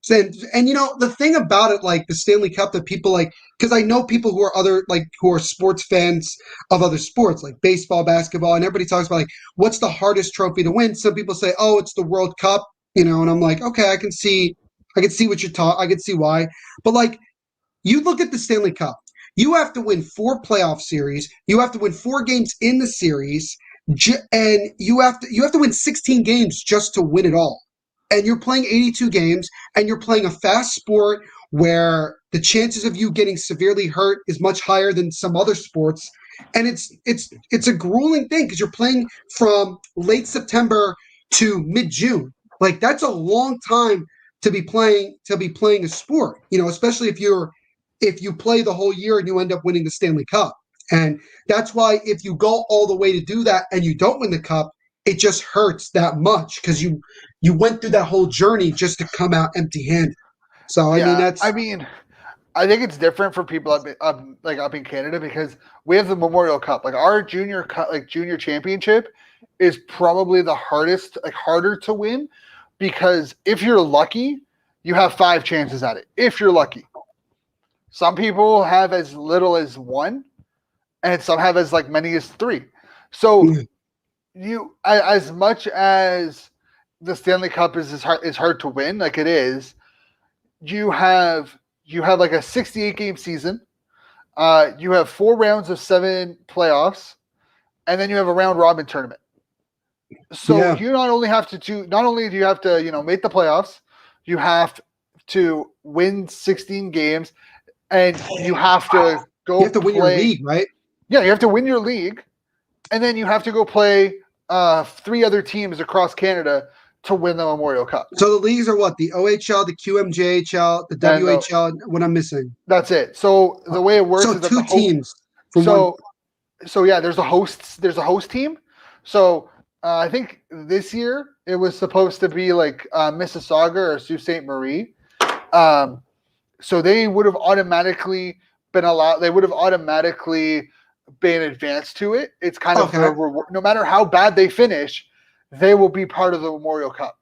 And the thing about it, like the Stanley Cup, that people like, because I know people who are sports fans of other sports like baseball, basketball, and everybody talks about like, what's the hardest trophy to win? Some people say, oh, it's the World Cup, and I'm like, okay, I can see what you're talking. I can see why, but like, you look at the Stanley Cup, you have to win 4 playoff series, you have to win 4 games in the series, and you have to win 16 games just to win it all. And you're playing 82 games, and you're playing a fast sport where the chances of you getting severely hurt is much higher than some other sports. And it's a grueling thing because you're playing from late September to mid-June. Like, that's a long time to be playing a sport, especially if you play the whole year and you end up winning the Stanley Cup. And that's why if you go all the way to do that and you don't win the cup, it just hurts that much because you went through that whole journey just to come out empty-handed. So I mean Yeah, that's I mean, I think it's different for people up in Canada because we have the Memorial Cup. Like our junior cup, like junior championship, is probably the hardest, like harder to win, because if you're lucky, you have 5 chances at it. If you're lucky, some people have as little as 1, and some have as like many as 3. So as much as the Stanley Cup is hard to win, like it is, you have like a 68 game season. You have 4 rounds of 7 playoffs, and then you have a round robin tournament. So yeah. you not only do you have to make the playoffs, you have to win 16 games, and you have to You go have to win your play. league, right? Yeah, you have to win your league, and then you have to go play 3 other teams across Canada to win the Memorial Cup. So the leagues are what? The OHL, the QMJHL, the And WHL. What I'm missing? that's it. So the way it works So is that the two teams from one. so yeah, there's a host team. So I think this year it was supposed to be like Mississauga or Sault Ste. Marie. So they would have automatically been allowed. They would have automatically been advanced to it. It's kind of no matter how bad they finish, they will be part of the Memorial Cup.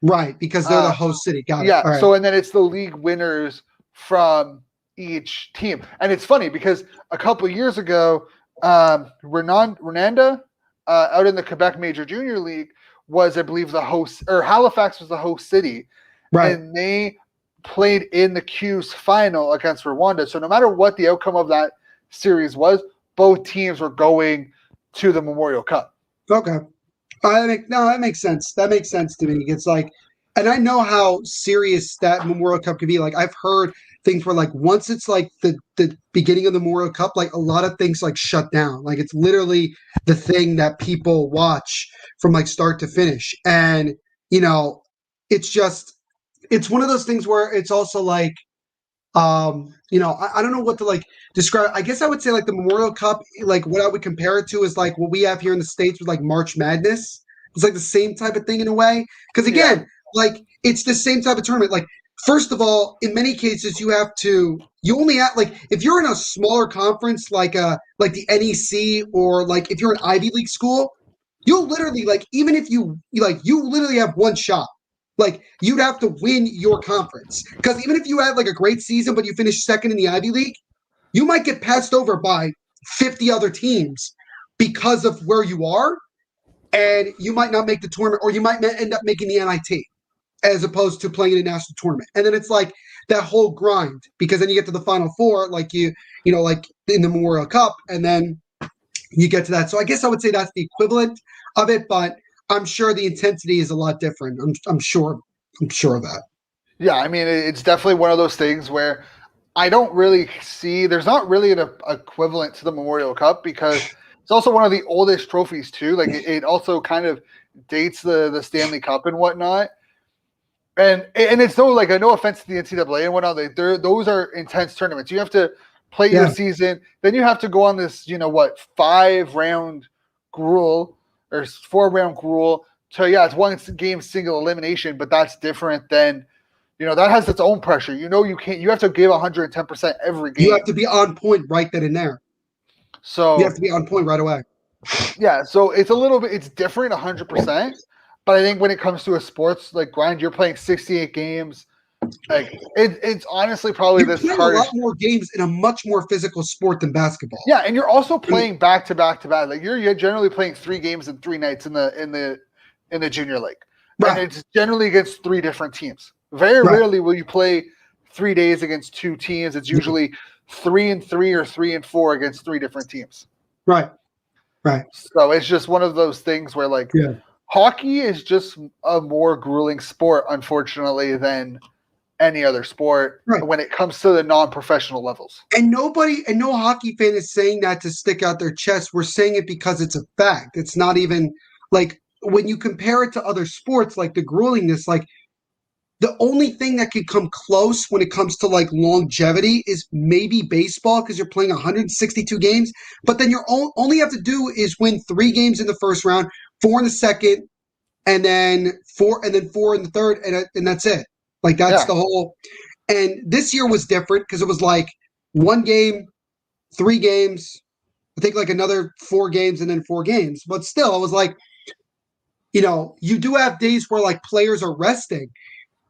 Right, because they're the host city. Got it. Yeah. All right. So and then it's the league winners from each team, and it's funny because a couple of years ago, Renanda out in the Quebec Major Junior League was, I believe, the host, or Halifax was the host city, right. and they played in the Q's final against Rwanda. So no matter what the outcome of that series was, both teams were going to the Memorial Cup. Okay. That makes sense. That makes sense to me. It's like, and I know how serious that Memorial Cup can be. Like I've heard things where like once it's like the beginning of the Memorial Cup, like a lot of things like shut down. Like it's literally the thing that people watch from like start to finish. And it's one of those things where it's also like I don't know what to like describe. I guess I would say like the Memorial Cup, like what I would compare it to is like what we have here in the States with like March Madness. It's like the same type of thing in a way. Because again, like it's the same type of tournament. Like, first of all, in many cases you only have like if you're in a smaller conference like the NEC, or like if you're an Ivy League school, you'll literally like even if you literally have one shot. Like you'd have to win your conference, because even if you had like a great season but you finish second in the Ivy League, you might get passed over by 50 other teams because of where you are, and you might not make the tournament, or you might end up making the NIT as opposed to playing in a national tournament. And then it's like that whole grind, because then you get to the Final Four, like like in the Memorial Cup, and then you get to that. So I guess I would say that's the equivalent of it, but I'm sure the intensity is a lot different. I'm sure of that. Yeah, I mean, it's definitely one of those things where I don't really see there's not really an equivalent to the Memorial Cup, because it's also one of the oldest trophies too. Like it also kind of dates the Stanley Cup and whatnot. And it's no offense to the NCAA and whatnot. Those are intense tournaments. You have to play your season, then you have to go on this 5-round gruel or 4-round gruel. So yeah, it's one game single elimination, but that's different than that has its own pressure. You have to give 110% every game. You have to be on point right then and there. So you have to be on point right away. Yeah, so it's different 100%. But I think when it comes to a sports like grind, you're playing 68 games. Like it's honestly probably You're playing hardest. a lot more games in a much more physical sport than basketball. Yeah, and you're also playing back to back to back. Like you're generally playing 3 games in 3 nights in the junior league, right. And it's generally against 3 different teams. Very rarely will you play 3 days against 2 teams. It's usually 3-3 or 3-4 against 3 different teams. Right. So it's just one of those things where hockey is just a more grueling sport, unfortunately, than any other sport when it comes to the non-professional levels. And no hockey fan is saying that to stick out their chest. We're saying it because it's a fact. It's not even like when you compare it to other sports, like the gruelingness, like the only thing that could come close when it comes to like longevity is maybe baseball, because you're playing 162 games, but then you only have to do is win 3 games in the first round, 4 in the second, and then four in the third, and that's it. Like that's the whole. And this year was different because it was like 1 game, 3 games, I think like another 4 games, and then 4 games. But still, it was like, you do have days where like players are resting.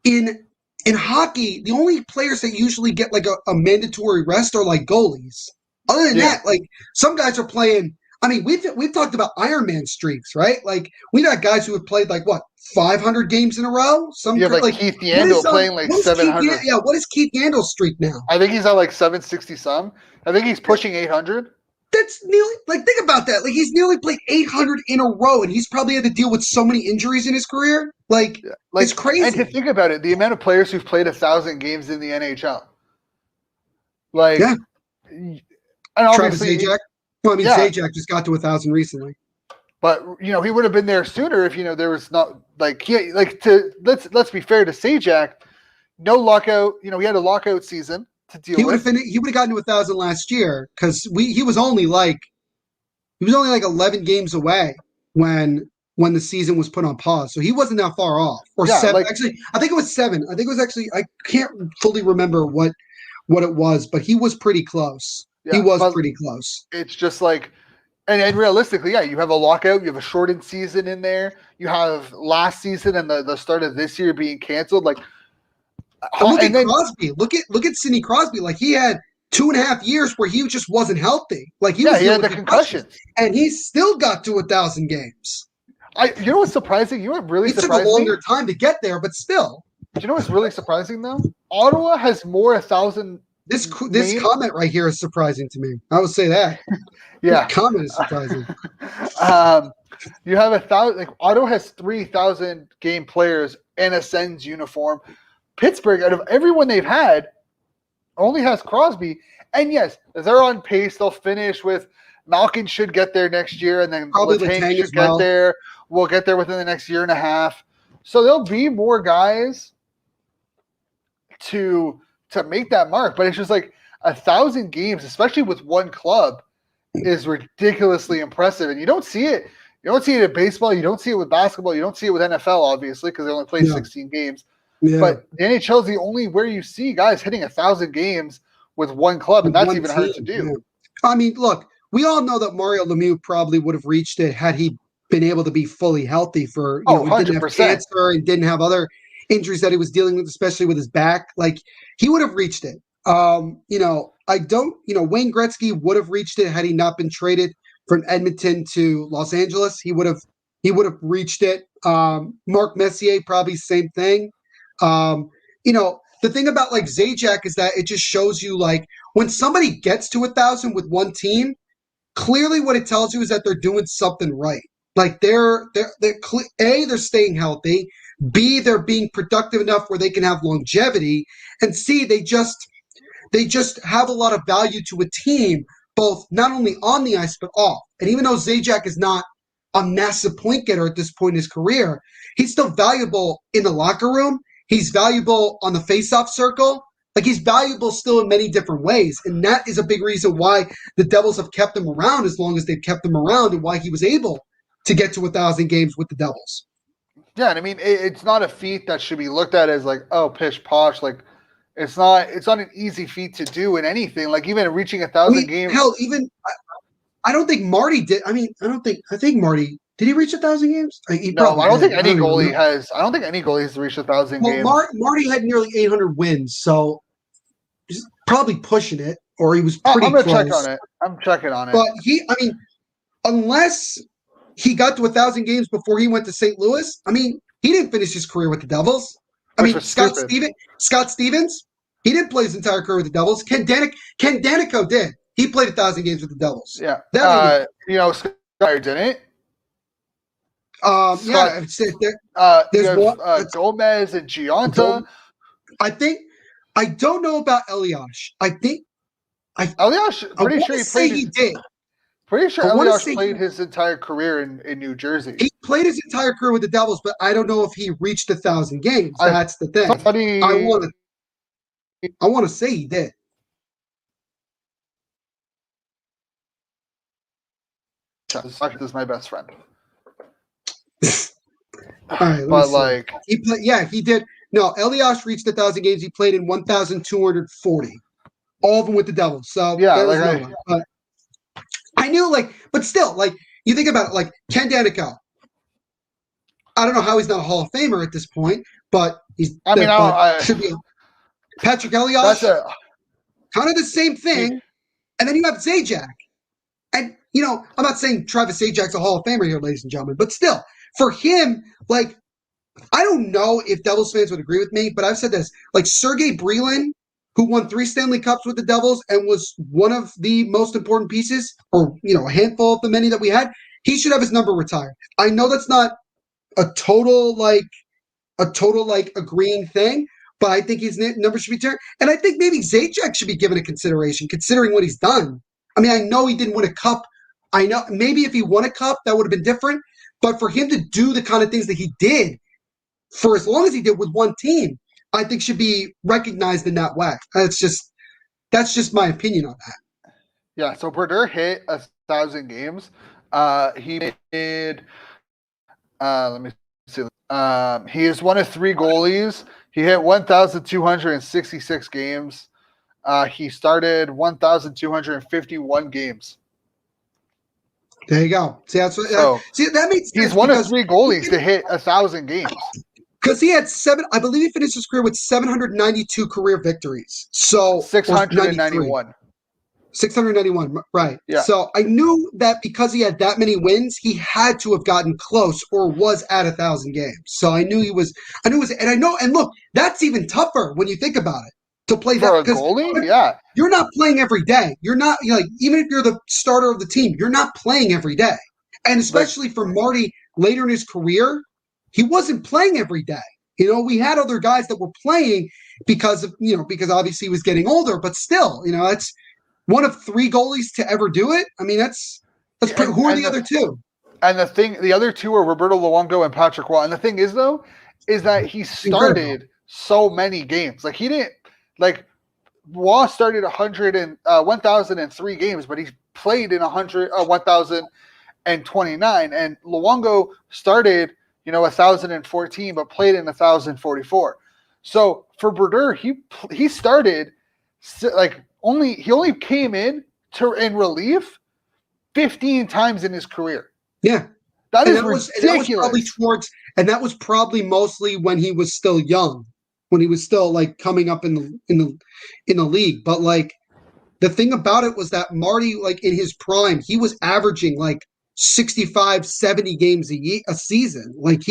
In hockey, the only players that usually get like a mandatory rest are like goalies. Other than that, like some guys are playing. I mean, we've talked about Iron Man streaks, right? Like we've got guys who have played like what 500 games in a row. You have like Keith Yandel playing like 700. What is Keith Yandel's streak now? I think he's at like 760 some. I think he's pushing 800. That's nearly like think about that. Like he's nearly played 800 in a row, and he's probably had to deal with so many injuries in his career. Like it's crazy. And to think about it, the amount of players who've played 1,000 games in the NHL. Like, and obviously, Travis Zajac. Well, I mean, Zajac just got to 1,000 recently. But he would have been there sooner if there was not let's be fair to Zajac, no lockout. He had a lockout season to deal with. He would have gotten to 1,000 last year because he was only like 11 games away when the season was put on pause, so he wasn't that far off. Or 7. Actually, I think it was 7. I think it was actually I can't fully remember what it was, but he was pretty close. Yeah, he was pretty close. It's just like, and realistically, you have a lockout, you have a shortened season in there, you have last season and the start of this year being canceled. Like, look at Crosby. Look at Sidney Crosby. Like he had 2.5 years where he just wasn't healthy. Like he had the concussion, and he still got to 1,000 games. You know what's surprising? You know what really surprised me? It took a longer time to get there, but still. Do you know what's really surprising though? Ottawa has more 1,000. This comment right here is surprising to me. I would say that. Yeah, this comment is surprising. You have 1,000. Like Ottawa has 3,000 game players in a Sens uniform. Pittsburgh, out of everyone they've had, only has Crosby. And yes, they're on pace. They'll finish with Malkin should get there next year, and then probably Letang should get there. We'll get there within the next year and a half. So there'll be more guys to make that mark. But it's just like 1,000 games, especially with one club, is ridiculously impressive. And you don't see it. You don't see it in baseball. You don't see it with basketball. You don't see it with NFL, obviously, because they only play 16 games. Yeah. But the NHL is the only where you see guys hitting 1,000 games with one club, and that's even hard to do. Yeah. I mean, look, we all know that Mario Lemieux probably would have reached it had he been able to be fully healthy for, he didn't have cancer and didn't have other injuries that he was dealing with, especially with his back. Like, he would have reached it. Wayne Gretzky would have reached it had he not been traded from Edmonton to Los Angeles. He would have reached it. Mark Messier, probably same thing. The thing about like Zajac is that it just shows you like when somebody gets to 1,000 with one team, clearly what it tells you is that they're doing something right. Like they're staying healthy, B, they're being productive enough where they can have longevity, and C, they just have a lot of value to a team, both not only on the ice but off. And even though Zajac is not a massive point getter at this point in his career, he's still valuable in the locker room. He's valuable on the face-off circle. Like, he's valuable still in many different ways. And that is a big reason why the Devils have kept him around as long as they've kept him around, and why he was able to get to 1,000 games with the Devils. Yeah, and I mean, it's not a feat that should be looked at as like, oh, pish posh. Like, it's not an easy feat to do in anything. Like, even reaching 1,000 games. Hell, even I don't think Marty did. I think Marty. Did he reach 1,000 games? I don't think any goalie has. I don't think any goalie has reached 1,000 games. Marty had nearly 800 wins, so he's probably pushing it, or he was pretty close. I'm checking on it. But unless he got to 1,000 games before he went to St. Louis, I mean, he didn't finish his career with the Devils. Scott Stevens, he didn't play his entire career with the Devils. Ken Danico did. He played 1,000 games with the Devils. Yeah. Scott didn't. There's Gomez and Giunta. I don't know about Elias. Elias, pretty sure he played. He did. Pretty sure Elias played his entire career in New Jersey. He played his entire career with the Devils, but I don't know if he reached 1,000 games. That's the thing. I want to say he did. This is my best friend. All right, let me But see. like, He played. Yeah, he did. No, Elias reached 1,000 games. He played in 1,240, all of them with the Devils. So yeah, there's like another one. But I knew, like, but still, like, you think about it, like Ken Danico. I don't know how he's not a Hall of Famer at this point, but I mean, but should be. Patrick that's Elias, a kind of the same he, thing. And then you have Zajac. And, I'm not saying Travis Zajak's a Hall of Famer here, ladies and gentlemen, but still, for him, like, I don't know if Devils fans would agree with me, but I've said this. Like, Sergei Brylin, who won 3 Stanley Cups with the Devils and was one of the most important pieces, or, a handful of the many that we had, he should have his number retired. I know that's not a total, like agreeing thing, but I think his number should be turned. And I think maybe Zajac should be given a consideration, considering what he's done. I mean, I know he didn't win a cup. I know maybe if he won a cup, that would have been different. But for him to do the kind of things that he did for as long as he did with one team, I think should be recognized in that way. That's just my opinion on that. yeah. So Brodeur hit 1,000 games. He made. Let me see. He is one of 3 goalies. He hit 1,266 games. He started 1,251 games. There you go. See, that makes sense. He's one of 3 goalies to hit 1,000 games. Because he had 7, I believe he finished his career with 792 career victories. So 691. 691, right. Yeah. So I knew that because he had that many wins, he had to have gotten close or was at 1,000 games. So I knew and look, that's even tougher when you think about it, to play for that, a because goalie. Yeah, you're not playing every day. You're not, even if you're the starter of the team, you're not playing every day. And especially for Marty later in his career, he wasn't playing every day. We had other guys that were playing because obviously he was getting older, but still, it's one of 3 goalies to ever do it. I mean, that's pretty. Who are the other 2? And the other 2 are Roberto Luongo and Patrick Waugh. And the thing is, though, is that he started so many games. Like, he didn't, like, Waugh started 1,003 games, but he played in 1,029. And Luongo started, 1,014, but played in 1,044. So for Brodeur, he started like he only came in relief 15 times in his career. Yeah, that is ridiculous. That was probably mostly when he was still young, when he was still like coming up in the league. But like the thing about it was that Marty, like in his prime, he was averaging like 65, 70 games a season. Like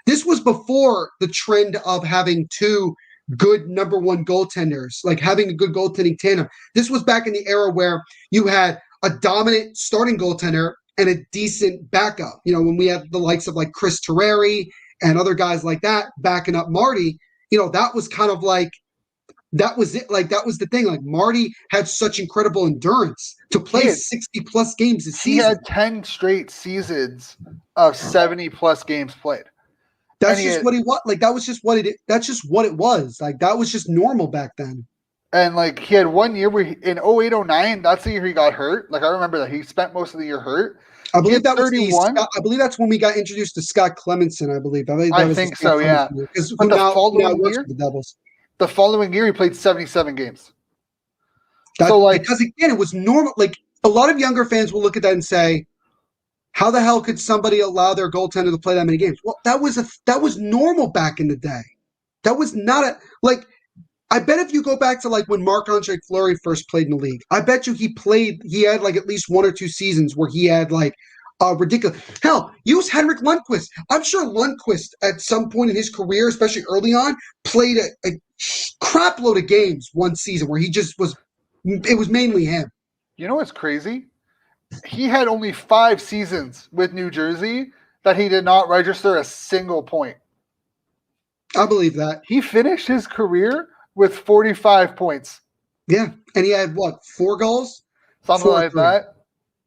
this was before the trend of having 2 good number 1 goaltenders, like having a good goaltending tandem. This was back in the era where you had a dominant starting goaltender and a decent backup. When we had the likes of like Chris Terreri and other guys like that backing up Marty, that was kind of like, that was it. Like, that was the thing. Like, Marty had such incredible endurance to play 60 plus games a season. He had 10 straight seasons of 70 plus games played. That's just what he was. Like, that's just what it was. Like, that was just normal back then. And like, he had 1 year where in 08-09, that's the year he got hurt. Like, I remember that he spent most of the year hurt. I believe that 31. I believe that's when we got introduced to Scott Clemenson. I think so. Yeah. But the following year, the Devils. The following year, he played 77 games. Because again, it was normal. Like, a lot of younger fans will look at that and say, how the hell could somebody allow their goaltender to play that many games? Well, that was normal back in the day. That was not I bet if you go back to like when Marc-Andre Fleury first played in the league, I bet you he had like at least 1 or 2 seasons where he had like ridiculous. Hell, use Henrik Lundqvist. I'm sure Lundqvist at some point in his career, especially early on, played a crap load of games one season where he just was. It was mainly him. You know what's crazy? He had only 5 seasons with New Jersey that he did not register a single point. I believe that. He finished his career with 45 points. Yeah, and he had 4 goals? Something like that.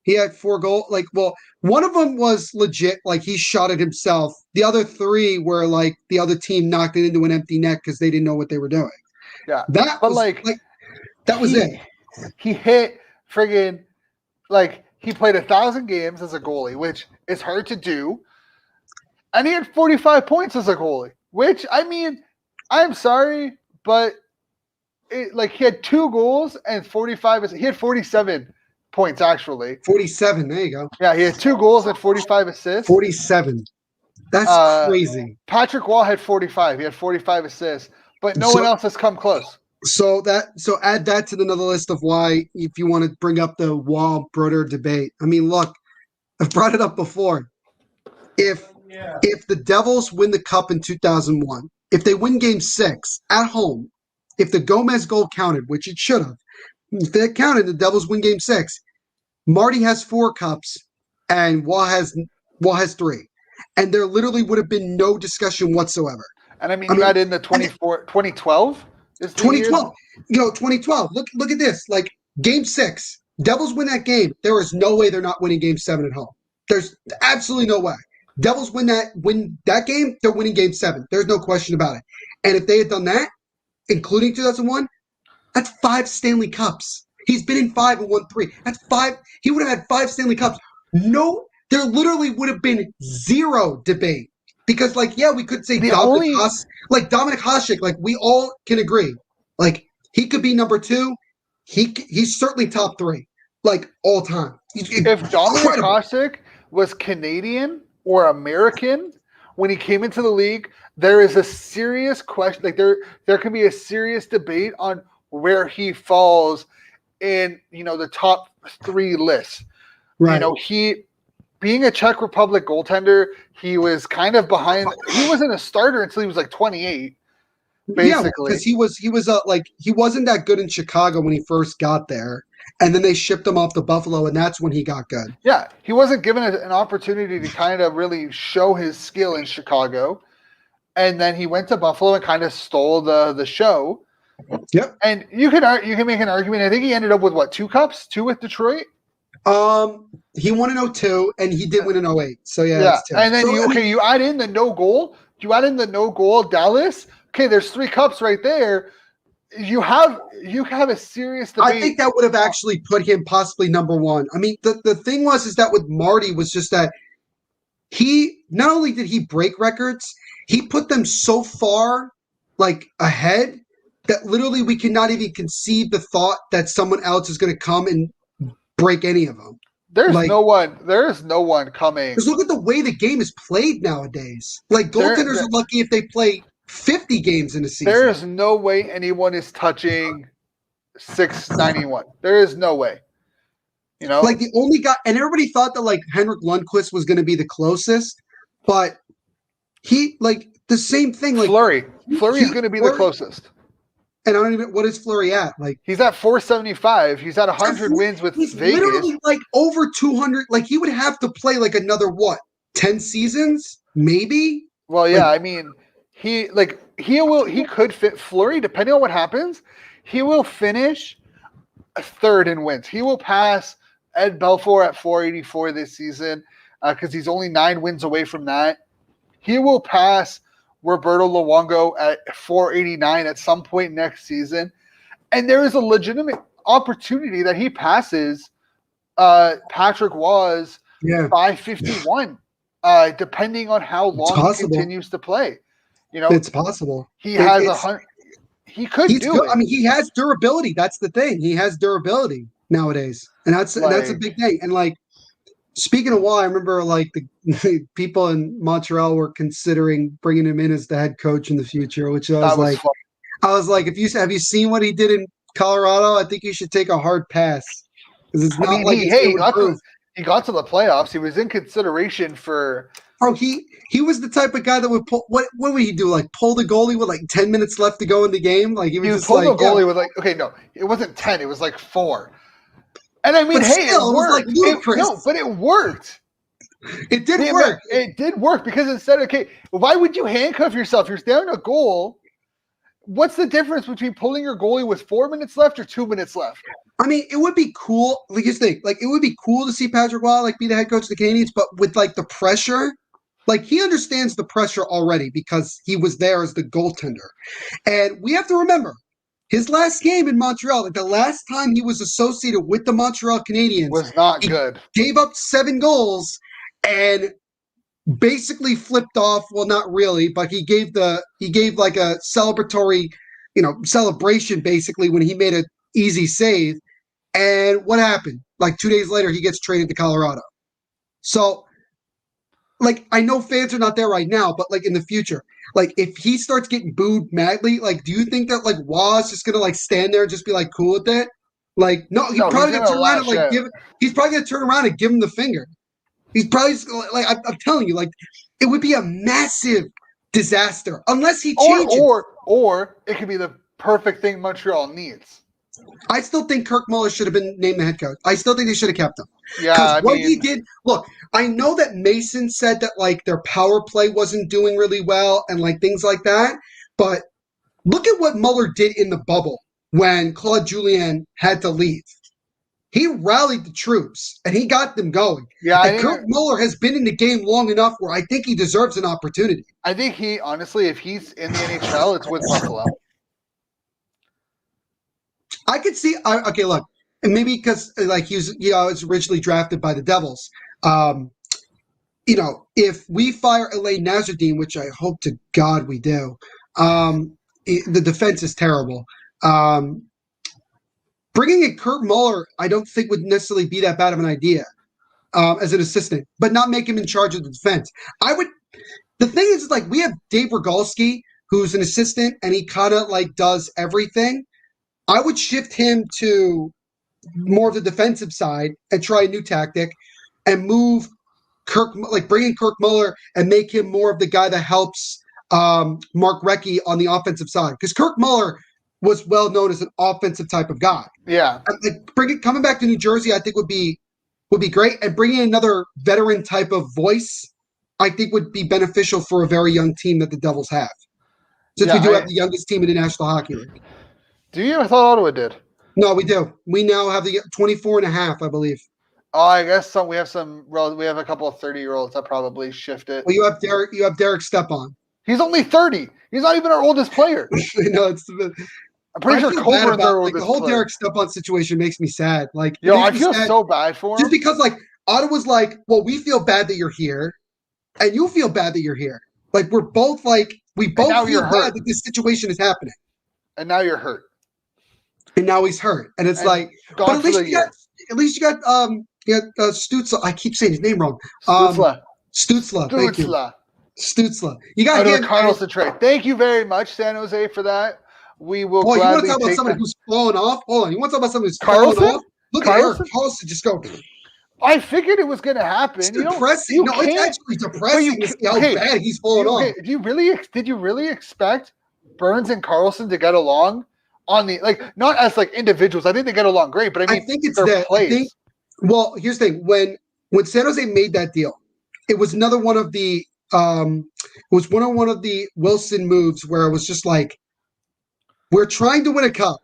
He had 4 goals. Like, well, one of them was legit, like he shot it himself. The other 3 were like the other team knocked it into an empty net because they didn't know what they were doing. Yeah, that was it. He hit friggin' like he played 1,000 games as a goalie, which is hard to do. And he had 45 points as a goalie, which, I mean, I'm sorry, but he had 2 goals and 45. He had 47 points, actually. 47. There you go. Yeah, he had 2 goals and 45 assists. 47. That's crazy. Patrick Wall had 45. He had 45 assists, but no one else has come close. So add that to another list of why, if you want to bring up the Wall-Broder debate. I mean, look, I've brought it up before. If the Devils win the Cup in 2001, if they win Game 6 at home, if the Gomez goal counted, which it should have, if that counted, the Devils win Game 6. Marty has 4 cups, and Wall has 3, and there literally would have been no discussion whatsoever. And I mean, you add in the 2012. 2012. 2012. Look at this. Like Game 6, Devils win that game. There is no way they're not winning Game 7 at home. There's absolutely no way. Devils win that game. They're winning Game 7. There's no question about it. And if they had done that, including 2001, that's 5 Stanley Cups. He's been in 5 and won 3. That's 5. He would have had 5 Stanley Cups. No, there literally would have been zero debate. Because, we could say Dominic Hasek, we all can agree. He could be number 2. He's certainly top 3, all time. If Dominic Hasek was Canadian or American when he came into the league, there is a serious question. There can be a serious debate on where he falls in, the top 3 lists. Right. Being a Czech Republic goaltender, he was kind of behind. He wasn't a starter until he was 28, basically. Yeah, because he wasn't that good in Chicago when he first got there, and then they shipped him off to Buffalo, and that's when he got good. Yeah, he wasn't given an opportunity to kind of really show his skill in Chicago, and then he went to Buffalo and kind of stole the show. Yep. And you can make an argument. I think he ended up with 2 cups, 2 with Detroit. He won in 2002, and he did win in 2008. So yeah. That's 2. And then you add in the no goal. You add in the no goal Dallas. Okay, there's 3 cups right there. You have a serious debate. I think that would have actually put him possibly number 1. I mean, the thing is that with Marty was just that he not only did he break records, he put them so far ahead that literally we cannot even conceive the thought that someone else is going to come and break any of them. There's no one coming. Because look at the way the game is played nowadays. Goaltenders are lucky if they play 50 games in a season. There is no way anyone is touching 691. There is no way. The only guy, and everybody thought that Henrik Lundqvist was going to be the closest, but he the same thing. Fleury is going to be the closest. And I don't even. What is Fleury at? He's at 475. He's at 100 wins with he's Vegas. Literally over 200. He would have to play another 10 seasons, maybe. Well, yeah. I mean, he could fit Fleury depending on what happens. He will finish 3rd in wins. He will pass Ed Belfour at 484 this season because he's only 9 wins away from that. He will pass Roberto Luongo at 489 at some point next season. And there is a legitimate opportunity that he passes Patrick Waugh's 551, depending on how long he continues to play. It's possible. He has he could do it. I mean, he has durability. That's the thing. He has durability nowadays. And that's a big thing. And speaking of Waugh, I remember the people in Montreal were considering bringing him in as the head coach in the future, which I was like, have you seen what he did in Colorado? I think you should take a hard pass because it's not he got to the playoffs. He was in consideration for. Oh, he was the type of guy that would pull. What would he do? Pull the goalie with 10 minutes left to go in the game? He would just pull the goalie with okay, no, it wasn't 10. It was 4. And I mean, it worked. But it worked. It did work. It did work because instead, why would you handcuff yourself? You're down a goal. What's the difference between pulling your goalie with 4 minutes left or 2 minutes left? I mean, it would be cool. Just think, it would be cool to see Patrick Waugh be the head coach of the Canadiens, but with the pressure, he understands the pressure already because he was there as the goaltender. And we have to remember, his last game in Montreal, the last time he was associated with the Montreal Canadiens, was not good. Gave up 7 goals, and basically flipped off. Well, not really, but he gave like a celebratory, celebration basically when he made an easy save. And what happened? Like 2 days later, he gets traded to Colorado. So, like, I know fans are not there right now, but like in the future, like if he starts getting booed madly, like, do you think that like Waz just gonna like stand there and just be like cool with it? Like, no, he's No, he's probably gonna gonna turn around and lash like out. he's probably gonna turn around and give him the finger. He's probably just, like I'm telling you, like it would be a massive disaster unless he changes. Or it could be the perfect thing Montreal needs. I still think Kirk Muller should have been named the head coach. I still think they should have kept him. Yeah, Because I what he mean, did, look, I know that Mason said that like their power play wasn't doing really well and like things like that, but look at what Muller did in the bubble when Claude Julien had to leave. He rallied the troops and he got them going. yeah, And Kirk Muller has been in the game long enough where I think he deserves an opportunity. I think he honestly, if he's in the NHL, it's with Buffalo. I could see. Okay, look, and maybe because like he was originally drafted by the Devils. Um, if we fire Elaine Nazardine, which I hope to God we do, the defense is terrible. Bringing in Kurt Muller, I don't think would necessarily be that bad of an idea as an assistant, but not make him in charge of the defense. I would. The thing is, like, we have Dave Rogalski, who's an assistant, and he kind of like does everything. I would shift him to more of the defensive side and try a new tactic and move bring in Kirk Muller and make him more of the guy that helps Mark Recchi on the offensive side. Because Kirk Muller was well known as an offensive type of guy. Yeah. Coming back to New Jersey, I think would be great. And bringing in another veteran type of voice, I think would be beneficial for a very young team that the Devils have. Since we do have the youngest team in the National Hockey League. Do you? I thought Ottawa did. No, we do. We now have the 24 and a half, I believe. Oh, I guess we have a couple of 30-year-olds that probably shift it. Well, you have Derek Stepan. He's only 30. He's not even our oldest player. No, I'm pretty sure Coburn the whole player. Derek Stepan situation makes me sad. Like, I feel so bad for him. Just because like Ottawa's like, well, we feel bad that you're here, and you feel bad that you're here. Like we're both like we both feel bad that this situation is happening. And now you're hurt. And now he's hurt, and it's like, but at least you got Stutzla. I keep saying his name wrong. Stutzla. Thank you. Stutzla. You got him. Carlson trade. Thank you very much, San Jose, for that. We will. You want to talk about somebody who's fallen off? Hold on. You want to talk about somebody who's fallen off? Look at Erik Karlsson just go. I figured it was going to happen. It's depressing. It's actually depressing to see how bad he's fallen off. Did you really expect Burns and Karlsson to get along on the not as like individuals? I think they get along great, but I think it's that. Well, here's the thing: when San Jose made that deal, it was another one of the one of the Wilson moves where it was just like, we're trying to win a cup.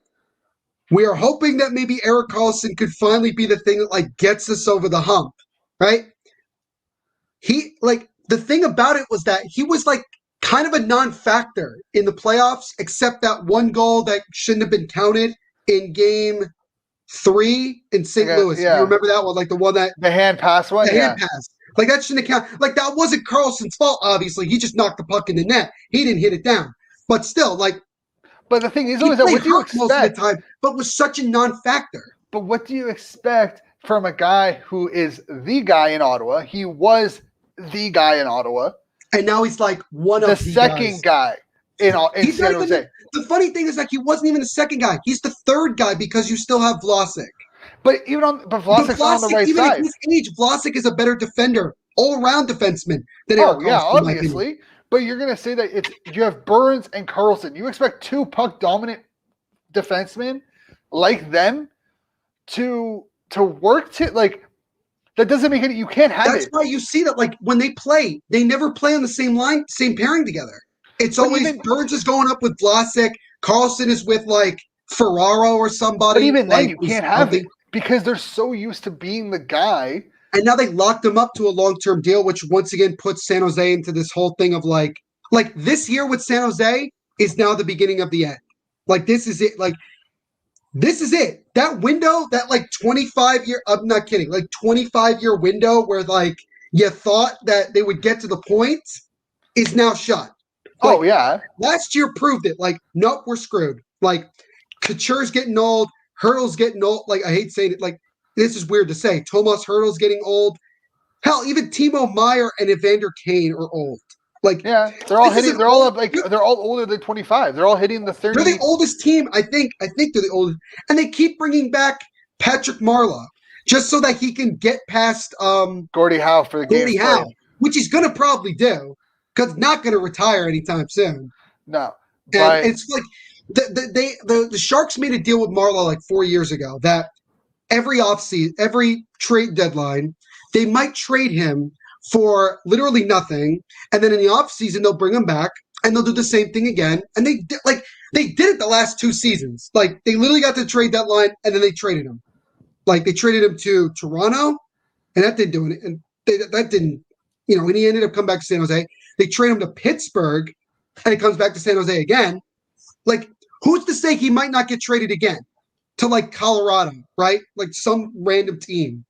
We are hoping that maybe Erik Karlsson could finally be the thing that like gets us over the hump, right? The thing about it was that he was like kind of a non-factor in the playoffs, except that one goal that shouldn't have been counted in Game 3 in St. Louis. Yeah. You remember that one? Like the one that the hand pass one. The hand pass. Like that shouldn't have counted. Like that wasn't Karlsson's fault. Obviously, he just knocked the puck in the net. He didn't hit it down. But still, like. But the thing is, what do you expect? Most of the time, but was such a non-factor. But what do you expect from a guy who is the guy in Ottawa? He was the guy in Ottawa, and now he's like one of the second guy in San Jose. The funny thing is, like, he wasn't even the second guy. He's the third guy because you still have Vlasic. But Vlasic's on the right even side. At his age, Vlasic is a better defender, all-around defenseman than Erik Karlsson. Yeah, obviously. But you're going to say that you have Burns and Karlsson. You expect two puck-dominant defensemen like them to work that doesn't make any. You can't have That's why you see that when they play, they never play on the same line, same pairing together. It's always Burns is going up with Vlasic, Karlsson is with Ferraro or somebody. But even then, you can't have it because they're so used to being the guy. And now they locked him up to a long-term deal, which once again puts San Jose into this whole thing of like this year with San Jose is now the beginning of the end. This is it. This is it. That window, that 25-year, I'm not kidding, 25-year window where you thought that they would get to the point is now shut. Oh, yeah. Last year proved it. Like, nope, we're screwed. Like, Couture's getting old. Hurdle's getting old. Like, I hate saying it. Like, this is weird to say. Tomas Hurdle's getting old. Hell, even Timo Meyer and Evander Kane are old. Like, yeah, they're all hitting. They're all they're all older than 25. They're all hitting the 30. They're the oldest team. I think they're the oldest, and they keep bringing back Patrick Marleau just so that he can get past Gordie Howe for the Gordie game. Howe, which he's going to probably do because not going to retire anytime soon. No, and it's like the Sharks made a deal with Marleau like 4 years ago that every offseason, every trade deadline, they might trade him for literally nothing, and then in the offseason they'll bring him back and they'll do the same thing again. And they did it the last 2 seasons. Like, they literally got to the trade deadline and then they traded him. Like, they traded him to Toronto, and that didn't do it. And that didn't, and he ended up coming back to San Jose. They trade him to Pittsburgh, and he comes back to San Jose again. Like, who's to say he might not get traded again to, like, Colorado, right? Like, some random team.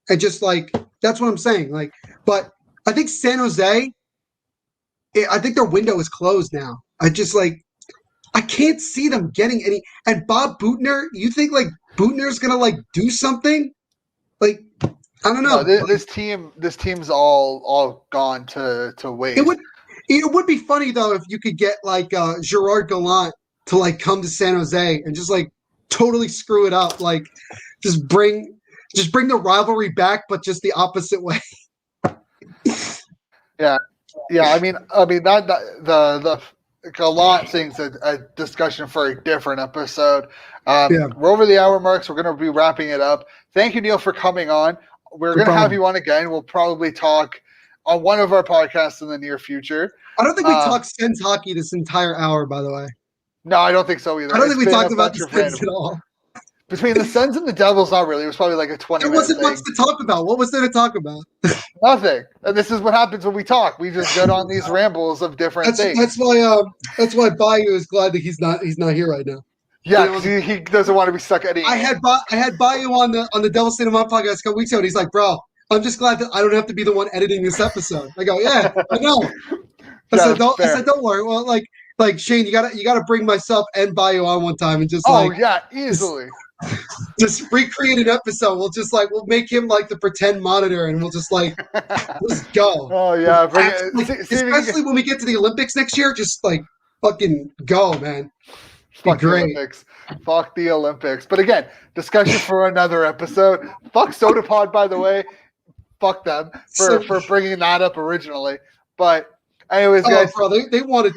And just, like, that's what I'm saying. Like, but I think San Jose, I think their window is closed now. I can't see them getting any. And Bob Boutner, you think, like, Boutner's going to, like, do something? Like, I don't know. No, this team's all gone to waste. It would be funny, though, if you could get, like, Gerard Gallant to, like, come to San Jose and just, like, totally screw it up. Like, just bring the rivalry back, but just the opposite way. Yeah. I mean that the Gallant thing's a discussion for a different episode. We're over the hour marks. We're going to be wrapping it up. Thank you, Neil, for coming on. We're going to have you on again. We'll probably talk on one of our podcasts in the near future. I don't think we talked Sens hockey this entire hour, by the way. No, I don't think so either. I don't think we talked about the Sens at all. Between the Sens and the Devils, not really. It was probably like a 20 minute There wasn't much to talk about. What was there to talk about? Nothing. And this is what happens when we talk. We just get on these rambles of different things. That's why Bayou is glad that he's not here right now. Yeah, because he doesn't want to be stuck at I had Bayou on the Devil State of Mind podcast a couple weeks ago, and he's like, "Bro, I'm just glad that I don't have to be the one editing this episode." I go, "Yeah, I know." I said, "Don't worry." Well, like Shane, you gotta bring myself and Bayou on one time and just easily. Just recreate an episode. We'll make him like the pretend monitor, and we'll just let's go. Oh yeah, especially when we get to the Olympics next year. Just like fucking go, man. Fuck the Olympics. Fuck the Olympics. But again, discussion for another episode. Fuck SodaPod, by the way. Fuck them for bringing that up originally. But anyways, guys, bro, they wanted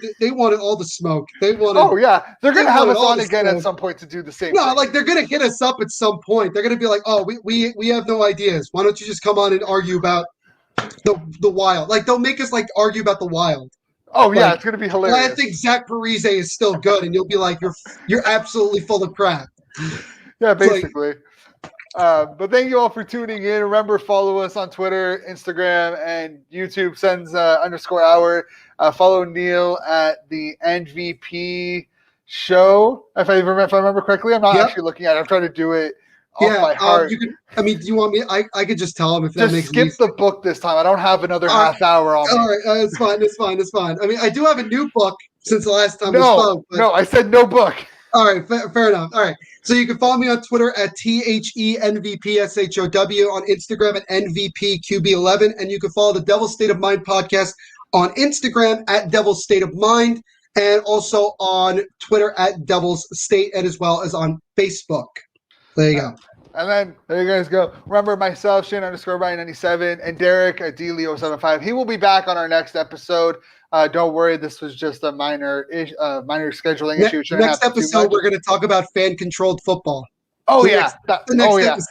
all the smoke. They wanted. Oh yeah, they're gonna have us on again at some point to do the same. No, thing. like they're gonna hit us up at some point. They're gonna be like, "Oh, we have no ideas. Why don't you just come on and argue about the Wild?" Like they'll make us like argue about the Wild. Oh yeah, it's gonna be hilarious. I think Zach Parise is still good, and you'll be like, "You're absolutely full of crap." Yeah, basically. But thank you all for tuning in. Remember, follow us on Twitter, Instagram, and YouTube. Sens _hour. Follow Neil at the NVP show. If I remember correctly, I'm not actually looking at it. I'm trying to do it off by heart. Do you want me? I could just tell him if that makes skip the book this time. I don't have another half hour on me. All right, it's fine. I mean, I do have a new book since the last time we spoke. No, I said no book. All right, fair enough. All right, so you can follow me on Twitter at THENVPSHOW, on Instagram at NVPQB11, and you can follow the Devil's State of Mind podcast on Instagram at Devil's State of Mind, and also on Twitter at Devil's State, and as well as on Facebook. There you go. And then there you guys go. Remember myself, Shane _Brian97, and Derek at DLeo75. He will be back on our next episode. Don't worry, this was just a minor scheduling issue. Next episode, we're going to talk about fan-controlled football. Oh, yeah. Episode.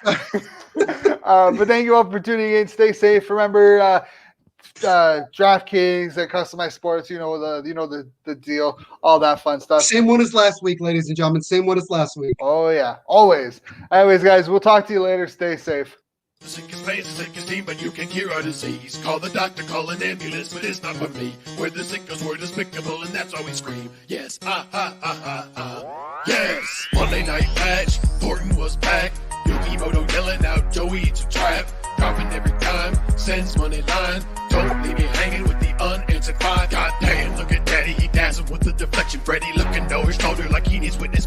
But thank you all for tuning in. Stay safe. Remember, DraftKings and Customized Sports, you know the deal, all that fun stuff. Same one as last week, ladies and gentlemen. Same one as last week. Oh, yeah. Always. Anyways, guys, we'll talk to you later. Stay safe. The sickest pain, the sickest team, but you can cure our disease. Call the doctor, call an ambulance, but it's not for me. We're the sickest, we're despicable, and that's why we scream. Yes, yes. Monday night match, Thornton was back. Yukimoto yelling out, Joey, it's a trap. Dropping every time. Sends money line. Don't leave me hanging with the unanswered fine. God damn, look at daddy, he dazzled with the deflection. Freddy looking over his shoulder like he needs witness